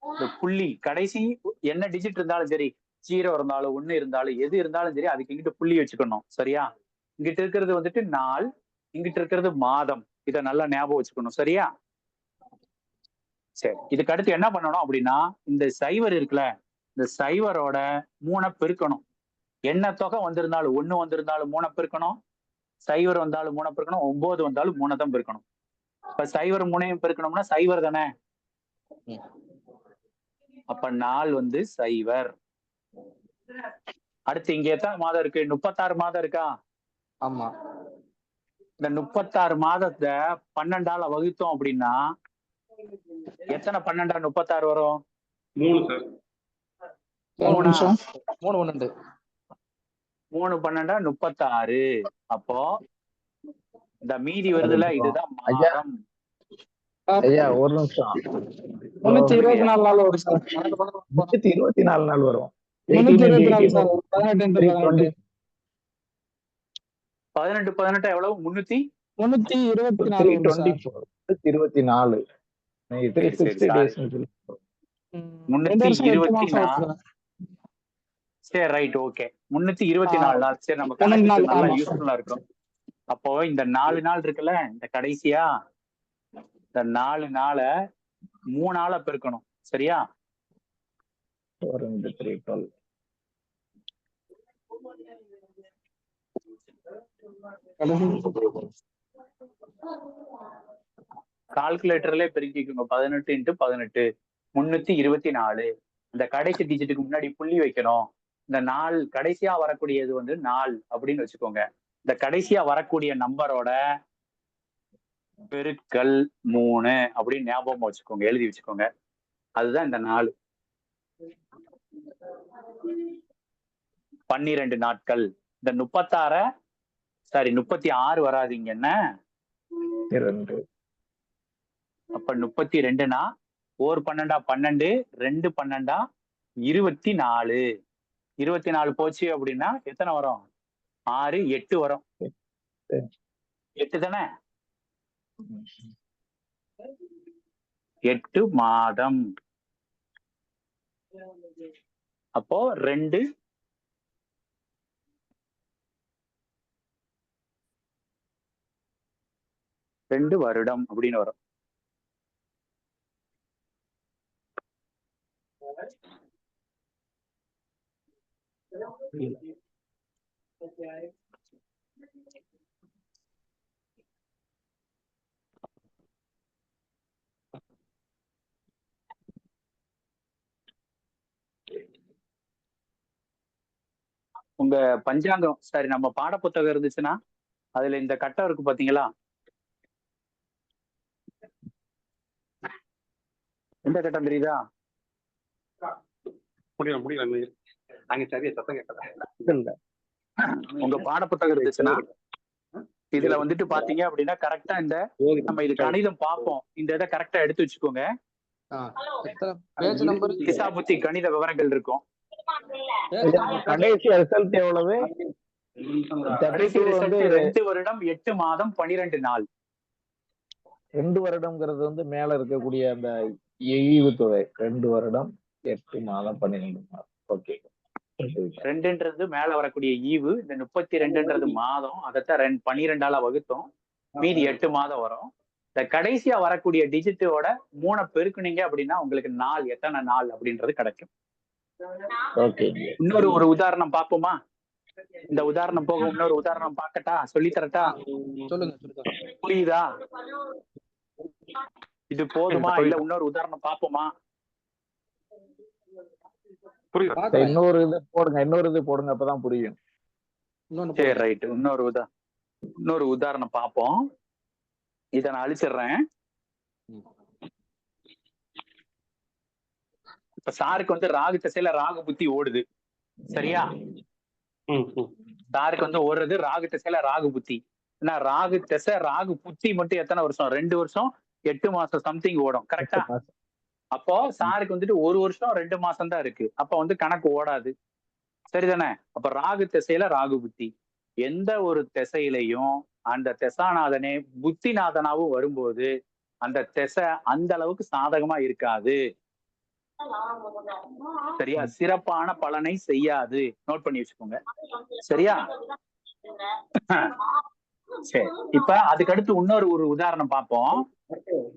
இந்த புள்ளி கடைசி என்ன டிஜிட் இருந்தாலும் சரி, 0 இருந்தாலும் 1 இருந்தாலும் எது இருந்தாலும் சரி, அதுக்கு இங்கிட்ட புள்ளி வச்சுக்கணும். சரியா? இங்கிட்ட இருக்கிறது வந்துட்டு நாள், இங்கிட்ட இருக்கிறது மாதம். இதை நல்லா ஞாபகம் வச்சுக்கணும். சரியா? சரி, இதுக்கு அடுத்து என்ன பண்ணணும் அப்படின்னா, இந்த சைவர் இருக்குல்ல, இந்த சைவரோட 3 பெருக்கணும். என்ன தொகை வந்திருந்தாலும் 1 வந்திருந்தாலும் 3 பெருக்கணும், சைவர் வந்தாலும் 3 பெருக்கணும், 9 வந்தாலும் 3 தான் பெருக்கணும். இப்ப சைவர் 3 பெருக்கணும்னா சைவர் தானே. அப்ப நாள் வந்து சைவர். அடுத்து இங்க எத்தனை மாதம் இருக்கு? 36 மாதம் இருக்கா? ஆமா. இந்த 36 மாதத்தை 12ஆல வகுத்தோம் அப்படின்னா எத்தனை 12 36 வரும்? 3 சார். 3 12 36. அப்போ இந்த மீதி வருதுல, இதுதான் மாதம். ஐயா ஒரு நிமிஷம். 324 நாள் வரும் சார். 324 நாள் வரும். 324 சார். 18 எவ்வளவு? 324. 360 days. 324. சரி, ரைட், ஓகே. 324 நாள். சரி, நம்ம கணக்கு நல்லா யூஸ்ஃபுல்லா இருக்கும். அப்போ இந்த 4 நாள் இருக்குல்ல, இந்த கடைசியா இந்த 4 நாளை 3ஆல பெருக்கணும். சரியா? 4 into 3 12. கால்குலேட்டர்ல பெருக்கிக்கோங்க. 18 × 18 324. இந்த கடைசி டிஜிட்டுக்கு முன்னாடி புள்ளி வைக்கணும். இந்த நாள் கடைசியா வரக்கூடியது வந்து நாள் அப்படின்னு வச்சுக்கோங்க. இந்த கடைசியா வரக்கூடிய நம்பரோட பெருக்கல் 3 அப்படின்னு ஞாபகமா வச்சுக்கோங்க, எழுதி வச்சுக்கோங்க. அதுதான் இந்த 4. 12 நாட்கள். இந்த 36 வராதீங்க என்ன? 2. அப்ப 32னா 1 12 12, 2 12 24. 24 போச்சு அப்படின்னா எத்தனை வரும்? 6 8 வரும். 8 தானே? 8 மாதம். அப்போ 2 வருடம் அப்படின்னு வரும். உங்க பஞ்சாங்கம் சரி, நம்ம பாடப்புத்தகம் இருந்துச்சுன்னா அதுல இந்த கட்டம் இருக்கு பாத்தீங்களா? எந்த கட்டம் தெரியுதா? முடியல அங்க சரியா சத்தம் கேட்கல. உங்க பாடப்புத்தகம் இருந்துச்சுன்னா இதுல வந்துட்டு பாத்தீங்க அப்படின்னா கரெக்டா இந்த நம்ம இது கணிதம் பார்ப்போம். இந்த இதை கரெக்டா எடுத்து வச்சுக்கோங்க. திசாபுத்தி கணித விவரங்கள் இருக்கும். கடைசி ரிசல்ட் எவ்வளவு? கடைசி ரிசல்ட் 2 வருடம் 8 மாதம் 12 நாள். 2 வருடம்ங்கிறது வந்து மேல இருக்கக்கூடிய அந்த ஈவுத்தொகை. 2 வருடம் 8 மாதம் 12 மாதம். ஓகே. 2ன்றது மேல வரக்கூடிய ஈவு. இந்த 32ன்றது மாதம். அதைத்தான் 12ஆல வகுத்தோம். மீதி 8 மாதம் வரும். இந்த கடைசியா வரக்கூடிய டிஜிட்டோட 3 பெருக்குனீங்க அப்படின்னா உங்களுக்கு நாள் எத்தனை நாள் அப்படின்றது கிடைக்கும். இன்னொரு உதாரணம் பார்ப்போமா? இந்த உதாரணம் போக இன்னொரு உதாரணம் பார்க்கட்டா? சொல்லித்தரட்டா? சொல்லுங்க. புரியுதா? இது போதுமா இல்ல இன்னொரு உதாரணம் பார்ப்போமா? இன்னொரு இது போடுங்க அப்பதான் புரியும். சரி ரைட். இன்னொரு உதாரணம் பார்ப்போம். இத நான் அழிச்சிடுறேன். இப்ப சாருக்கு வந்து ராகு திசையில ராகு புத்தி ஓடுது. சரியா? சாருக்கு வந்து ஓடுறது ராகு திசையில ராகு புத்தி. ஏன்னா ராகு திசை ராகு புத்தி மட்டும் எத்தனை வருஷம்? 2 வருஷம் 8 மாசம் சம்திங் ஓடும். கரெக்டா? அப்போ சாருக்கு வந்துட்டு 1 வருஷம் 2 மாசம் தான் இருக்கு. அப்ப வந்து கணக்கு ஓடாது. சரிதானே? அப்ப ராகு திசையில ராகு புத்தி. எந்த ஒரு திசையிலையும் அந்த திசாநாதனே புத்திநாதனாவும் வரும்போது அந்த திசை அந்த அளவுக்கு சாதகமா இருக்காது. சரியா? சிறப்பான பலனை செய்யாது. நோட் பண்ணி வச்சுக்கோங்க. சரியா? சரி, இப்ப அதுக்கு அடுத்து இன்னொரு உதாரணம் பார்ப்போம்.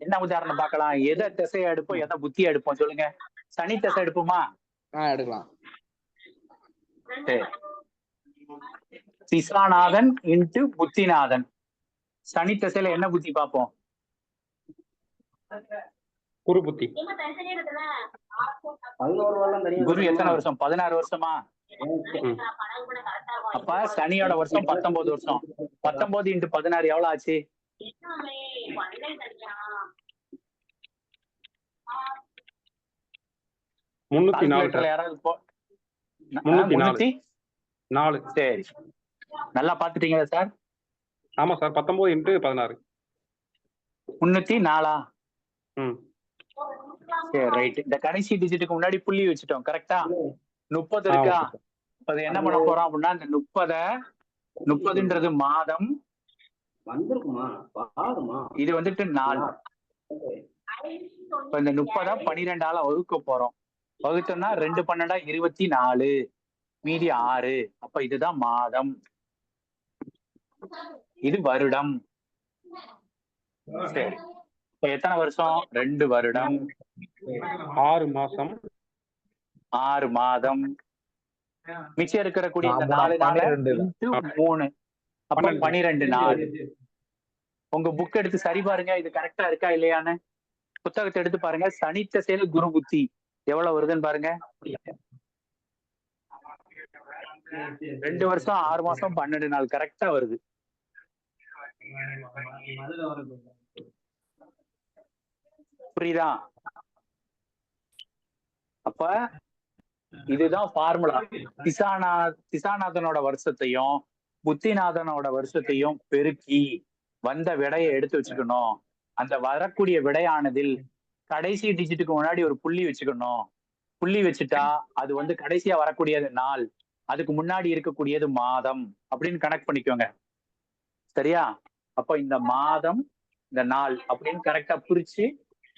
என்ன உதாரணம் பார்க்கலாம்? எதை திசையை எடுப்போம், எதை புத்தியை எடுப்போம் சொல்லுங்க. சனி திசை எடுப்போமா? எடுக்கலாம். சரி, திசாநாதன் இன்டு புத்திநாதன். சனி திசையில என்ன புத்தி பார்ப்போம்? குரு புத்தி. குரு எத்தனை வருஷம்? 16 வருஷமா? அப்ப சனியோட வருஷம் 19 வருஷம். 19 × 16 எவ்வளவு ஆச்சு? 304. யாராவது 304. சரி, நல்லா பாத்துட்டீங்களா சார்? ஆமா சார். 19 × 16. 304. சரி ரைட். இந்த கடைசி டிஜிட்டுக்கு முன்னாடி புள்ளி வச்சுட்டோம். கரெக்டா? 30 இருக்கா? அது என்ன பண்ண போறோம் அப்படின்னா இந்த 30ன்றது மாதம். இது வந்துட்டு நாள். இப்ப இந்த 30 12ஆல வகுக்க போறோம். வகுத்தோம்னா 2 12 24, மீதி 6. அப்ப இதுதான் மாதம். இது வருடம். சரி, இப்ப எத்தனை வருஷம்? 2 வருடம் 6 மாசம் 6 மாதம். மிச்சம் இருக்கக்கூடிய இந்த 4 3 அப்ப 12 நாள். உங்க புக் எடுத்து சரி பாருங்க, இது கரெக்டா இருக்கா இல்லையான்னு. புத்தகத்தை எடுத்து பாருங்க. சனி திசையில குரு புத்தி எவ்வளவு வருதுன்னு பாருங்க. 2 வருஷம் 6 மாசம் 12 நாள் கரெக்டா வருது. புரியுதா? அப்ப இதுதான் ஃபார்முலா. திசாநாதனோட வருஷத்தையும் புத்திநாதனோட வருஷத்தையும் பெருக்கி வந்த விடையை எடுத்து வச்சுக்கணும். அந்த வரக்கூடிய விடையானதில் கடைசி டிஜிட்டுக்கு முன்னாடி ஒரு புள்ளி வச்சுக்கணும். புள்ளி வச்சுட்டா அது வந்து கடைசியா வரக்கூடியது நாள், அதுக்கு முன்னாடி இருக்கக்கூடியது மாதம் அப்படின்னு கனெக்ட் பண்ணிக்கோங்க. சரியா? அப்போ இந்த மாதம் இந்த நாள் அப்படின்னு கரெக்டா பிரிச்சு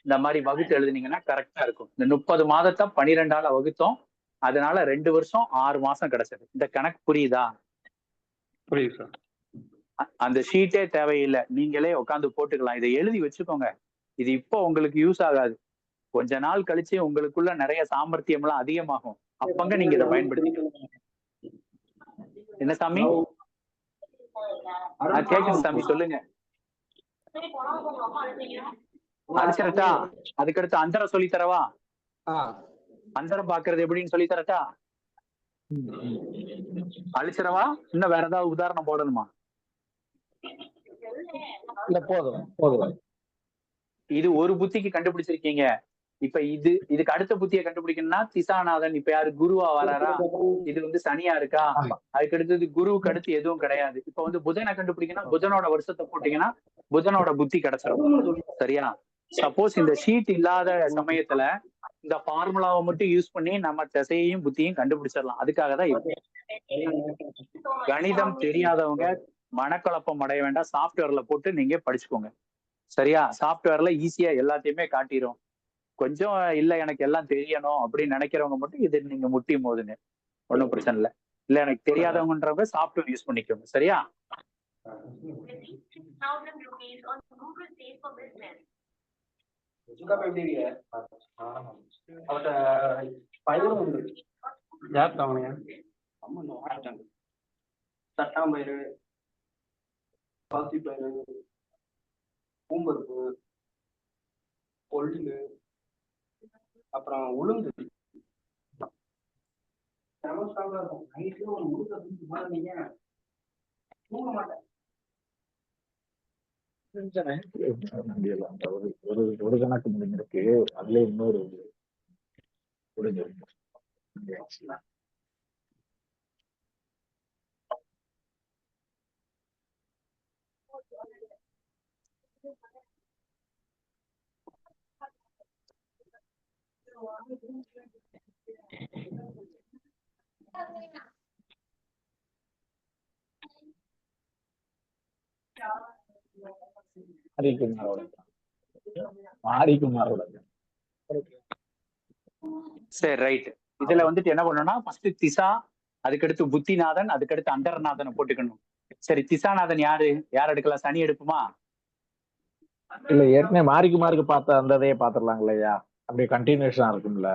இந்த மாதிரி வகுத்து எழுதுனீங்கன்னா கரெக்டா இருக்கும். இந்த 30 மாதத்தை 12ஆல வகுத்தோம், அதனால 2 வருஷம் 6 மாசம் கிடைச்சது. இந்த கணக்கு புரியுதா? புரியுது சார். அந்த ஷீட்டே தேவையில்லை, நீங்களே உட்காந்து போட்டுக்கலாம். இதை எழுதி வச்சுக்கோங்க. இது இப்போ உங்களுக்கு யூஸ் ஆகாது, கொஞ்ச நாள் கழிச்சு உங்களுக்குள்ள நிறைய சாமர்த்தியம் எல்லாம் அதிகமாகும், அப்பங்க நீங்க இதை பயன்படுத்திக்கலாம். என்ன சாமி? கேக்குது சாமி, சொல்லுங்க. அடிச்சிரட்டா? அதுக்கடுத்து அந்தரம் சொல்லி தரவா? அந்தரம் பாக்குறது எப்படின்னு சொல்லி தரட்டா? அழிச்சிரவா? இன்னும் வேற ஏதாவது உதாரணம் போடணுமா? இல்ல போதும். இது ஒரு புத்திக்கு கண்டுபிடிச்சிருக்கீங்க. இப்ப இதுக்கு அடுத்த புத்தியை கண்டுபிடிக்கணும்னா திசாநாதன் இப்ப யாரு குருவா வராரா? இது வந்து சனியா இருக்கா? அதுக்கு அடுத்தது குருவுக்கு அடுத்து எதுவும் கிடையாது. இப்ப வந்து புதனை கண்டுபிடிக்கணும், புதனோட வருஷத்தை போட்டீங்கன்னா புதனோட புத்தி கிடைச்சிடும். சரியா? சப்போஸ் இந்த ஷீட் இல்லாத சமயத்துல இந்த ஃபார்முலாவை மட்டும் யூஸ் பண்ணி நம்ம திசையையும் புத்தியும் கண்டுபிடிச்சிடலாம். அதுக்காக தான் இது. கணிதம் தெரியாதவங்க மனக்குழப்பம் அடைய வேண்டாம், சாஃப்ட்வேர்ல போட்டு நீங்க படிச்சுக்கோங்க. சரியா? சாஃப்ட்வேர்ல ஈஸியா எல்லாத்தையுமே காட்டிடும். கொஞ்சம் இல்ல எனக்கு எல்லாம் தெரியணும் அப்படின்னு நினைக்கிறவங்க மட்டும் இது நீங்க முட்டி மோதுங்க, ஒன்றும் பிரச்சனை இல்லை. இல்ல எனக்கு தெரியாதவங்கன்றவங்க சாஃப்ட்வேர் யூஸ் பண்ணிக்கோங்க. சரியா? தட்டாம்பயிறு, பாசிப்பயிறு, பூம்பருப்பு, கொள்ளு, அப்புறம் உளுந்து. நைட்ல ஒரு உளுந்த நீங்க தூங்க மாட்டேன். ஒரு கணக்கு முடிஞ்சிருக்கு, அதுல இன்னொரு முடிஞ்சிருக்கு. மாரிக்குமாரோட. சரி, ரைட். இதுல வந்துட்டு என்ன பண்ணணும்னா ஃபர்ஸ்ட் திசா, அதுக்கடுத்து புத்திநாதன், அதுக்கடுத்து அந்தரநாதனை போட்டுக்கணும். சரி, திசாநாதன் யாரு? யார் எடுக்கலாம்? சனி எடுக்குமா? இல்ல, ஏற்கனவே மாரிக்குமாருக்கு பார்த்த அந்த இதையே பாத்துடலாங்களையா? அப்படியே கண்டினியூஷனா இருக்கும்ல.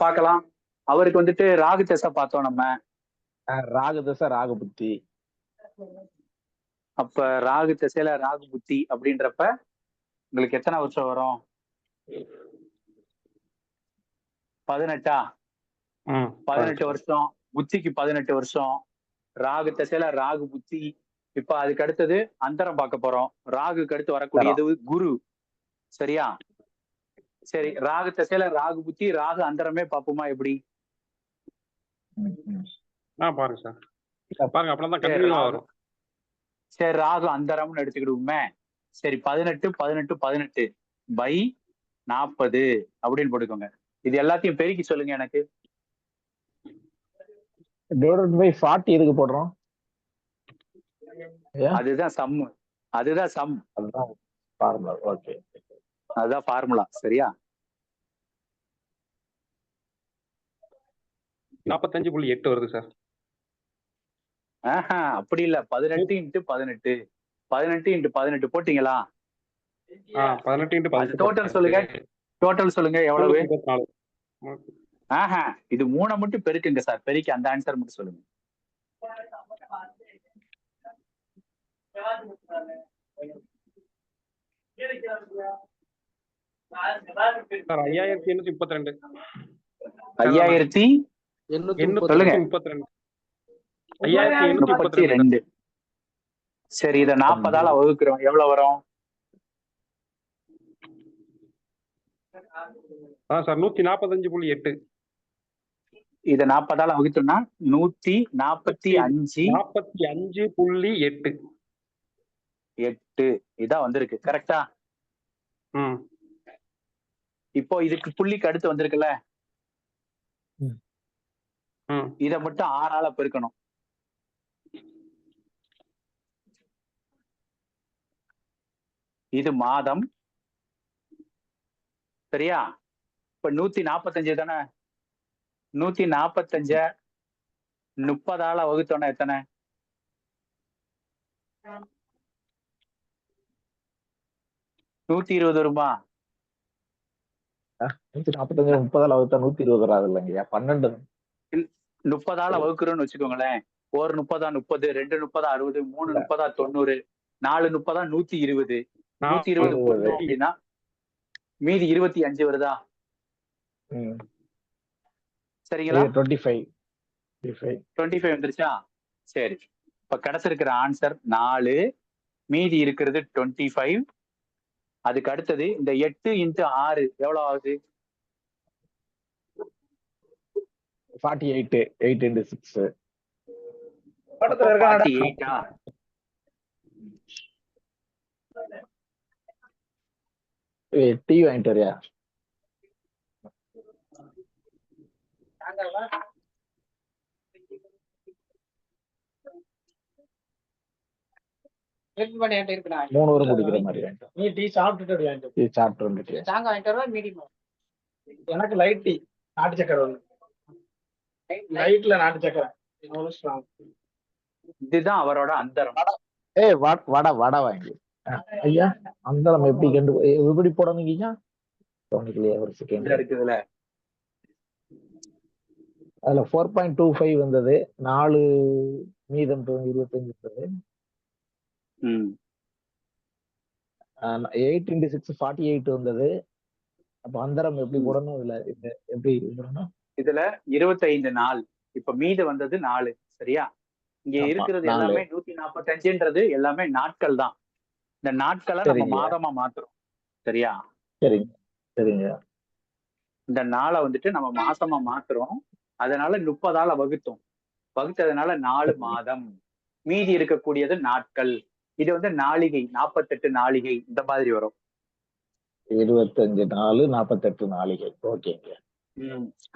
பார்க்கலாம். அவருக்கு வந்துட்டு ராகு திசை பார்த்தோம் நம்ம. ராகு திசை ராகு புத்தி. அப்ப ராகு திசையில ராகு புத்தி அப்படின்றப்ப உங்களுக்கு எத்தனை வருஷம் வரும்? 18. 18 வருஷம். புத்திக்கு 18 வருஷம். ராகு திசையில ராகு புத்தி. இப்ப அதுக்கு அடுத்தது அந்தரம் பார்க்க போறோம். ராகுக்கு அடுத்து வரக்கூடியது குரு. சரியா? சரி, ராகு திசையில ராகு புத்தி, ராகு அந்தரமே பாப்போமா எப்படி? பாருங்க சார், பாருங்க, அப்பதான் கண்டினியூவா வரும். சரி, ராகு அந்தரம்னு எடுத்துக்கிடுவோமே. சரி, 18 18 18 பை 40 அப்படின்னு போட்டுக்கோங்க. இது எல்லாத்தையும் பெருக்கி சொல்லுங்க எனக்கு. டிவைடட் பை 40 எதுக்கு போடுறோம்? அதுதான் சம். அதுதான் சம். அதுதான் ஃபார்முலா. ஓகே, அதுதான் ஃபார்முலா. சரியா? 45.8 வருது சார். அப்படி இல்ல, 18 × 18 18 × 18 போட்டீங்களா? 18 × 18. டோட்டல் சொல்லுங்க. டோட்டல் சொல்லுங்க எவ்வளவு? இது 3 மட்டும் பெருக்குங்க சார். பெருக்கி அந்த ஆன்சர் மட்டும் சொல்லுங்க. சார் 5832. 5832. சொல்லுங்க. 5832. 5832. 32. சரி, இதை 40ஆல வகுக்கிறோம், எவ்வளவு வரும்? சார் 145.8. இதை 40ஆல வகுத்தோம்னா 145. 45.8. இதான் வந்திருக்கு. கரெக்டா? இப்போ இதுக்கு புள்ளிக்கு அடுத்து வந்திருக்குல்ல, இதை மட்டும் 6ஆல பெருக்கணும். இது மாதம். சரியா? இப்ப 145 தானே, 145 30ஆல வகுத்தோன்னா எத்தனை? 120 வருமா? 145 30ஆல வகுத்தா 120 வராது இல்லைங்கய்யா, 12. 30ஆல வகுக்கிறோம்னு வச்சுக்கோங்களேன். ஒரு 30 30, 2 30 60, 3 30 90, 4 30 120. 120 போட்டோம் அப்படின்னா மீதி 25 வருதா? சரிங்களா? 25 வந்துருச்சா? சரி, இப்ப கிடைச்சிருக்கிற ஆன்சர் 4, மீதி இருக்கிறது 25. அதுக்கு அடுத்தது இந்த 8 × 6 எவ்வளவு ஆகுது? 48. 8 × 6. 48. டீ வாங்கிட்டு வரியா? மூணு வரும் குடிக்கிற மாதிரி வேண்டாம். நீ டீ சாப்பிட்டுட்டு வாங்கிட்டு டீ சாப்பிட்டு வந்துட்டு சாங்க வாங்கிட்டு வருவா மீடியம். எனக்கு லைட் டீ, நாட்டு சக்கரை ஒன்று. லைட்ல நாட்டு சக்கரை. இதுதான் அவரோட அந்தரம். வடை வாங்கி. ஐயா, அந்தரம் எப்படி எப்படி போடணுங்கய்யா? ஒரு செகண்ட் இருக்குதுல, அதுல 4.25 வந்தது, 4 மீதம் 25 இருந்தது. 8 × 6 48 வந்தது. அப்ப அந்தரம் எப்படி போடணும்? இதுல எப்படி போடணும்? இதுல 25 நாள். இப்ப மீது வந்தது 4. சரியா? இங்க இருக்கிறது எல்லாமே 145ன்றது எல்லாமே நாட்கள் தான். இந்த நாட்களை நம்ம மாதமா மாத்துறோம். சரியா? சரிங்க சரிங்க. இந்த நாளை வந்துட்டு நம்ம மாசமா மாத்துறோம். அதனால 30ஆல வகுத்தோம். வகுத்ததுனால 4 மாதம். மீதி இருக்கக்கூடியது நாட்கள். இது வந்து நாளிகை, 48 நாளிகை இந்த மாதிரி வரும். 25 நாள் 48 நாளிகை. ஓகேங்க.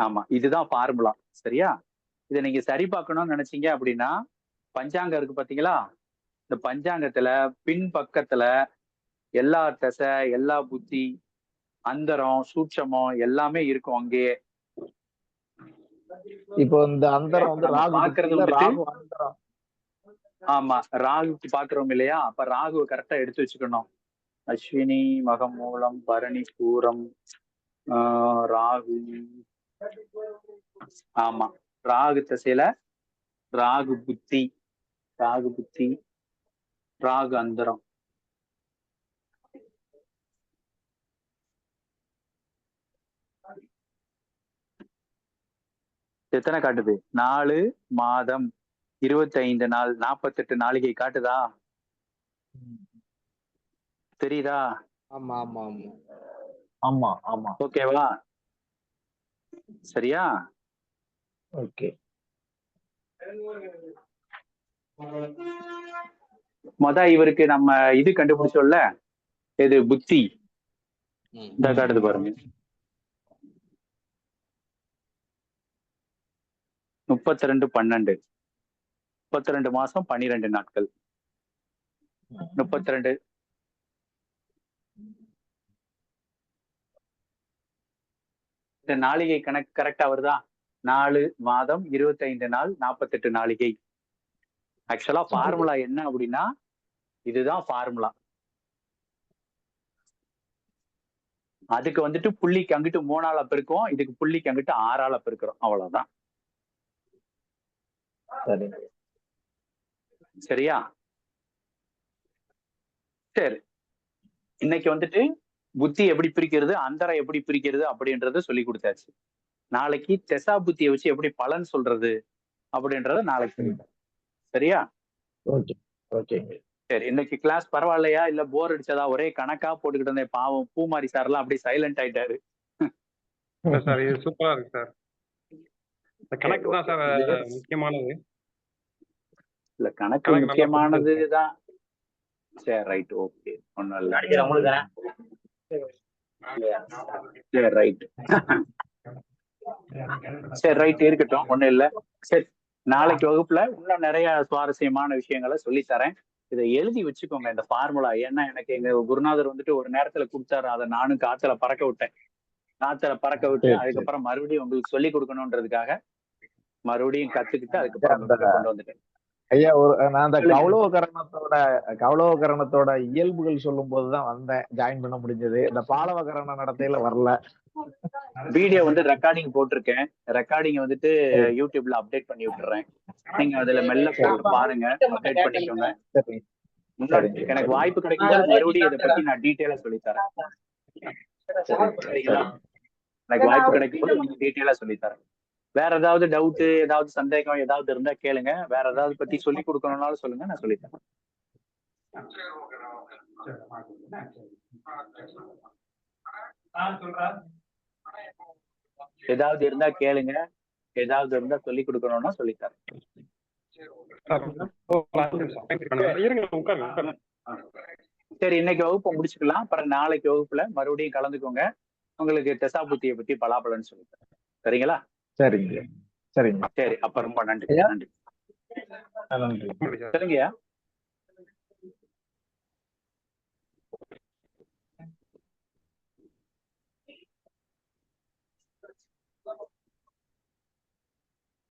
ஆமா, இதுதான் ஃபார்முலா. சரியா? இதை நீங்க சரி பார்க்கணும்னு நினைச்சீங்க அப்படின்னா, பஞ்சாங்கம் இருக்கு பாத்தீங்களா? இந்த பஞ்சாங்கத்துல பின் பக்கத்துல எல்லா தசை, எல்லா புத்தி, அந்தரம், சூட்சமம் எல்லாமே இருக்கும் அங்கேயே. இப்போ இந்த அந்தரம் வந்து ராகு பாக்குறது ராகு அந்தரம். ஆமா, ராகுக்கு பாக்குறோம் இல்லையா? அப்ப ராகுவை கரெக்டா எடுத்து வச்சுக்கணும். அஸ்வினி, மகம், மூலம், பரணி, பூரம், ராகு. ஆமா, ராகு திசையில ராகு புத்தி, ராகு அந்தரம். எத்தனை காட்டுது? 4 மாதம் 25 நாள் 48 நாளிகை காட்டுதா? தெரியுதா? ஆமா ஆமா ஆமா ஆமா ஆமா. ஓகேவா? சரியா? ஓகே. இவருக்கு நம்ம இது கண்டுபிடிச்சோம்ல, இது புத்தி. இந்த காட்டுது பாருங்க. 32/12. 32 மாசம் 12 நாட்கள். 32. இந்த நாளிகை கணக்கு கரெக்டா வருதா? 4 மாதம் 25 நாள் 48 நாளிகை. ஆக்சுவலா ஃபார்முலா என்ன அப்படின்னா, இதுதான் ஃபார்முலா. அதுக்கு வந்துட்டு புள்ளிக்கு அங்கிட்டு 3ஆல பெருக்கும், இதுக்கு புள்ளிக்கு அங்கிட்டு 6ஆல பெருக்கிறோம். அவ்வளவுதான். சரியா? சரி, இன்னைக்கு வந்துட்டு புத்தி எப்படி பிரிக்கிறது, அந்தரை எப்படி பிரிக்கிறது அப்படின்றத சொல்லி கொடுத்தாச்சு. நாளைக்கு தெசா புத்தியை வச்சு எப்படி பலன் சொல்றது அப்படின்றத நாளைக்கு சொல்லி தரேன். சரியா? ஓகே ஓகேங்க. சரி, இன்னைக்கு கிளாஸ் பரவாயில்லையா? இல்ல போர் அடிச்சதா? ஒரே கணக்கா போட்டுக்கிட்டு இருந்தேன். பாவம் பூமாரி சார்லாம் அப்படியே சைலண்ட் ஆயிட்டாரு. சார் இது சூப்பரா இருக்கு சார். இந்த கணக்கு தான் சார் முக்கியமானது. இல்ல கணக்கு முக்கியமானதுதான். சரி ரைட், ஓகே, ஒண்ணும் இல்ல. சரி ரைட். சரி ரைட், இருக்கட்டும், ஒண்ணும் இல்ல. சரி, நாளைக்கு வகுப்புல இன்னும் நிறைய சுவாரஸ்யமான விஷயங்களை சொல்லி தரேன். இதை எழுதி வச்சுக்கோங்க இந்த ஃபார்முலா. ஏன்னா எனக்கு எங்க குருநாதர் வந்துட்டு ஒரு நேரத்துல கொடுத்தாரு, அதை நானும் காத்துல பறக்க விட்டேன். காத்துல பறக்க விட்டு அதுக்கப்புறம் மறுபடியும் உங்களுக்கு சொல்லி கொடுக்கணுன்றதுக்காக மறுபடியும் கத்துக்கிட்டு அதுக்கப்புறம் கொண்டு வந்துட்டேன். ஐயா, நான் அந்த கௌளவகரணத்தோட இயல்புகள் சொல்லும் போதுதான் வந்தேன், ஜாயின் பண்ண முடிஞ்சது. இந்த பாலவகரண நடத்தையில வரல. வீடியோ வந்து ரெக்கார்டிங் போட்டிருக்கேன். ரெக்கார்டிங் வந்துட்டு யூடியூப்ல அப்டேட் பண்ணி விட்டுறேன். நீங்க அதுல மெல்ல பாருங்க, அப்டேட் பண்ணிக்கோங்க. எனக்கு வாய்ப்பு கிடைக்கும்போது மறுபடியும் இதை பத்தி நான் டீட்டெயிலா சொல்லித்தரேன். சரிங்களா? எனக்கு வாய்ப்பு கிடைக்கும்போது உங்களுக்கு டீட்டெயிலா சொல்லித்தரேன். வேற ஏதாவது டவுட், ஏதாவது சந்தேகம் ஏதாவது இருந்தா கேளுங்க. வேற ஏதாவது பத்தி சொல்லி கொடுக்கணும்னாலும் சொல்லுங்க, நான் சொல்லித்தரேன். ஏதாவது இருந்தா கேளுங்க, ஏதாவது இருந்தா சொல்லி கொடுக்கணும்னா சொல்லித்தரேன். சரி, இன்னைக்கு வகுப்பை முடிச்சுக்கலாம். அப்புறம் நாளைக்கு வகுப்புல மறுபடியும் கலந்துக்கோங்க. உங்களுக்கு தெசா புத்தியை பத்தி பலாபலன்னு சொல்லித்தரேன். சரிங்களா? சரிங்க சரிங்க. சரி, அப்ப ரொம்ப நன்றி. நன்றி. நன்றி. சரிங்கய்யா.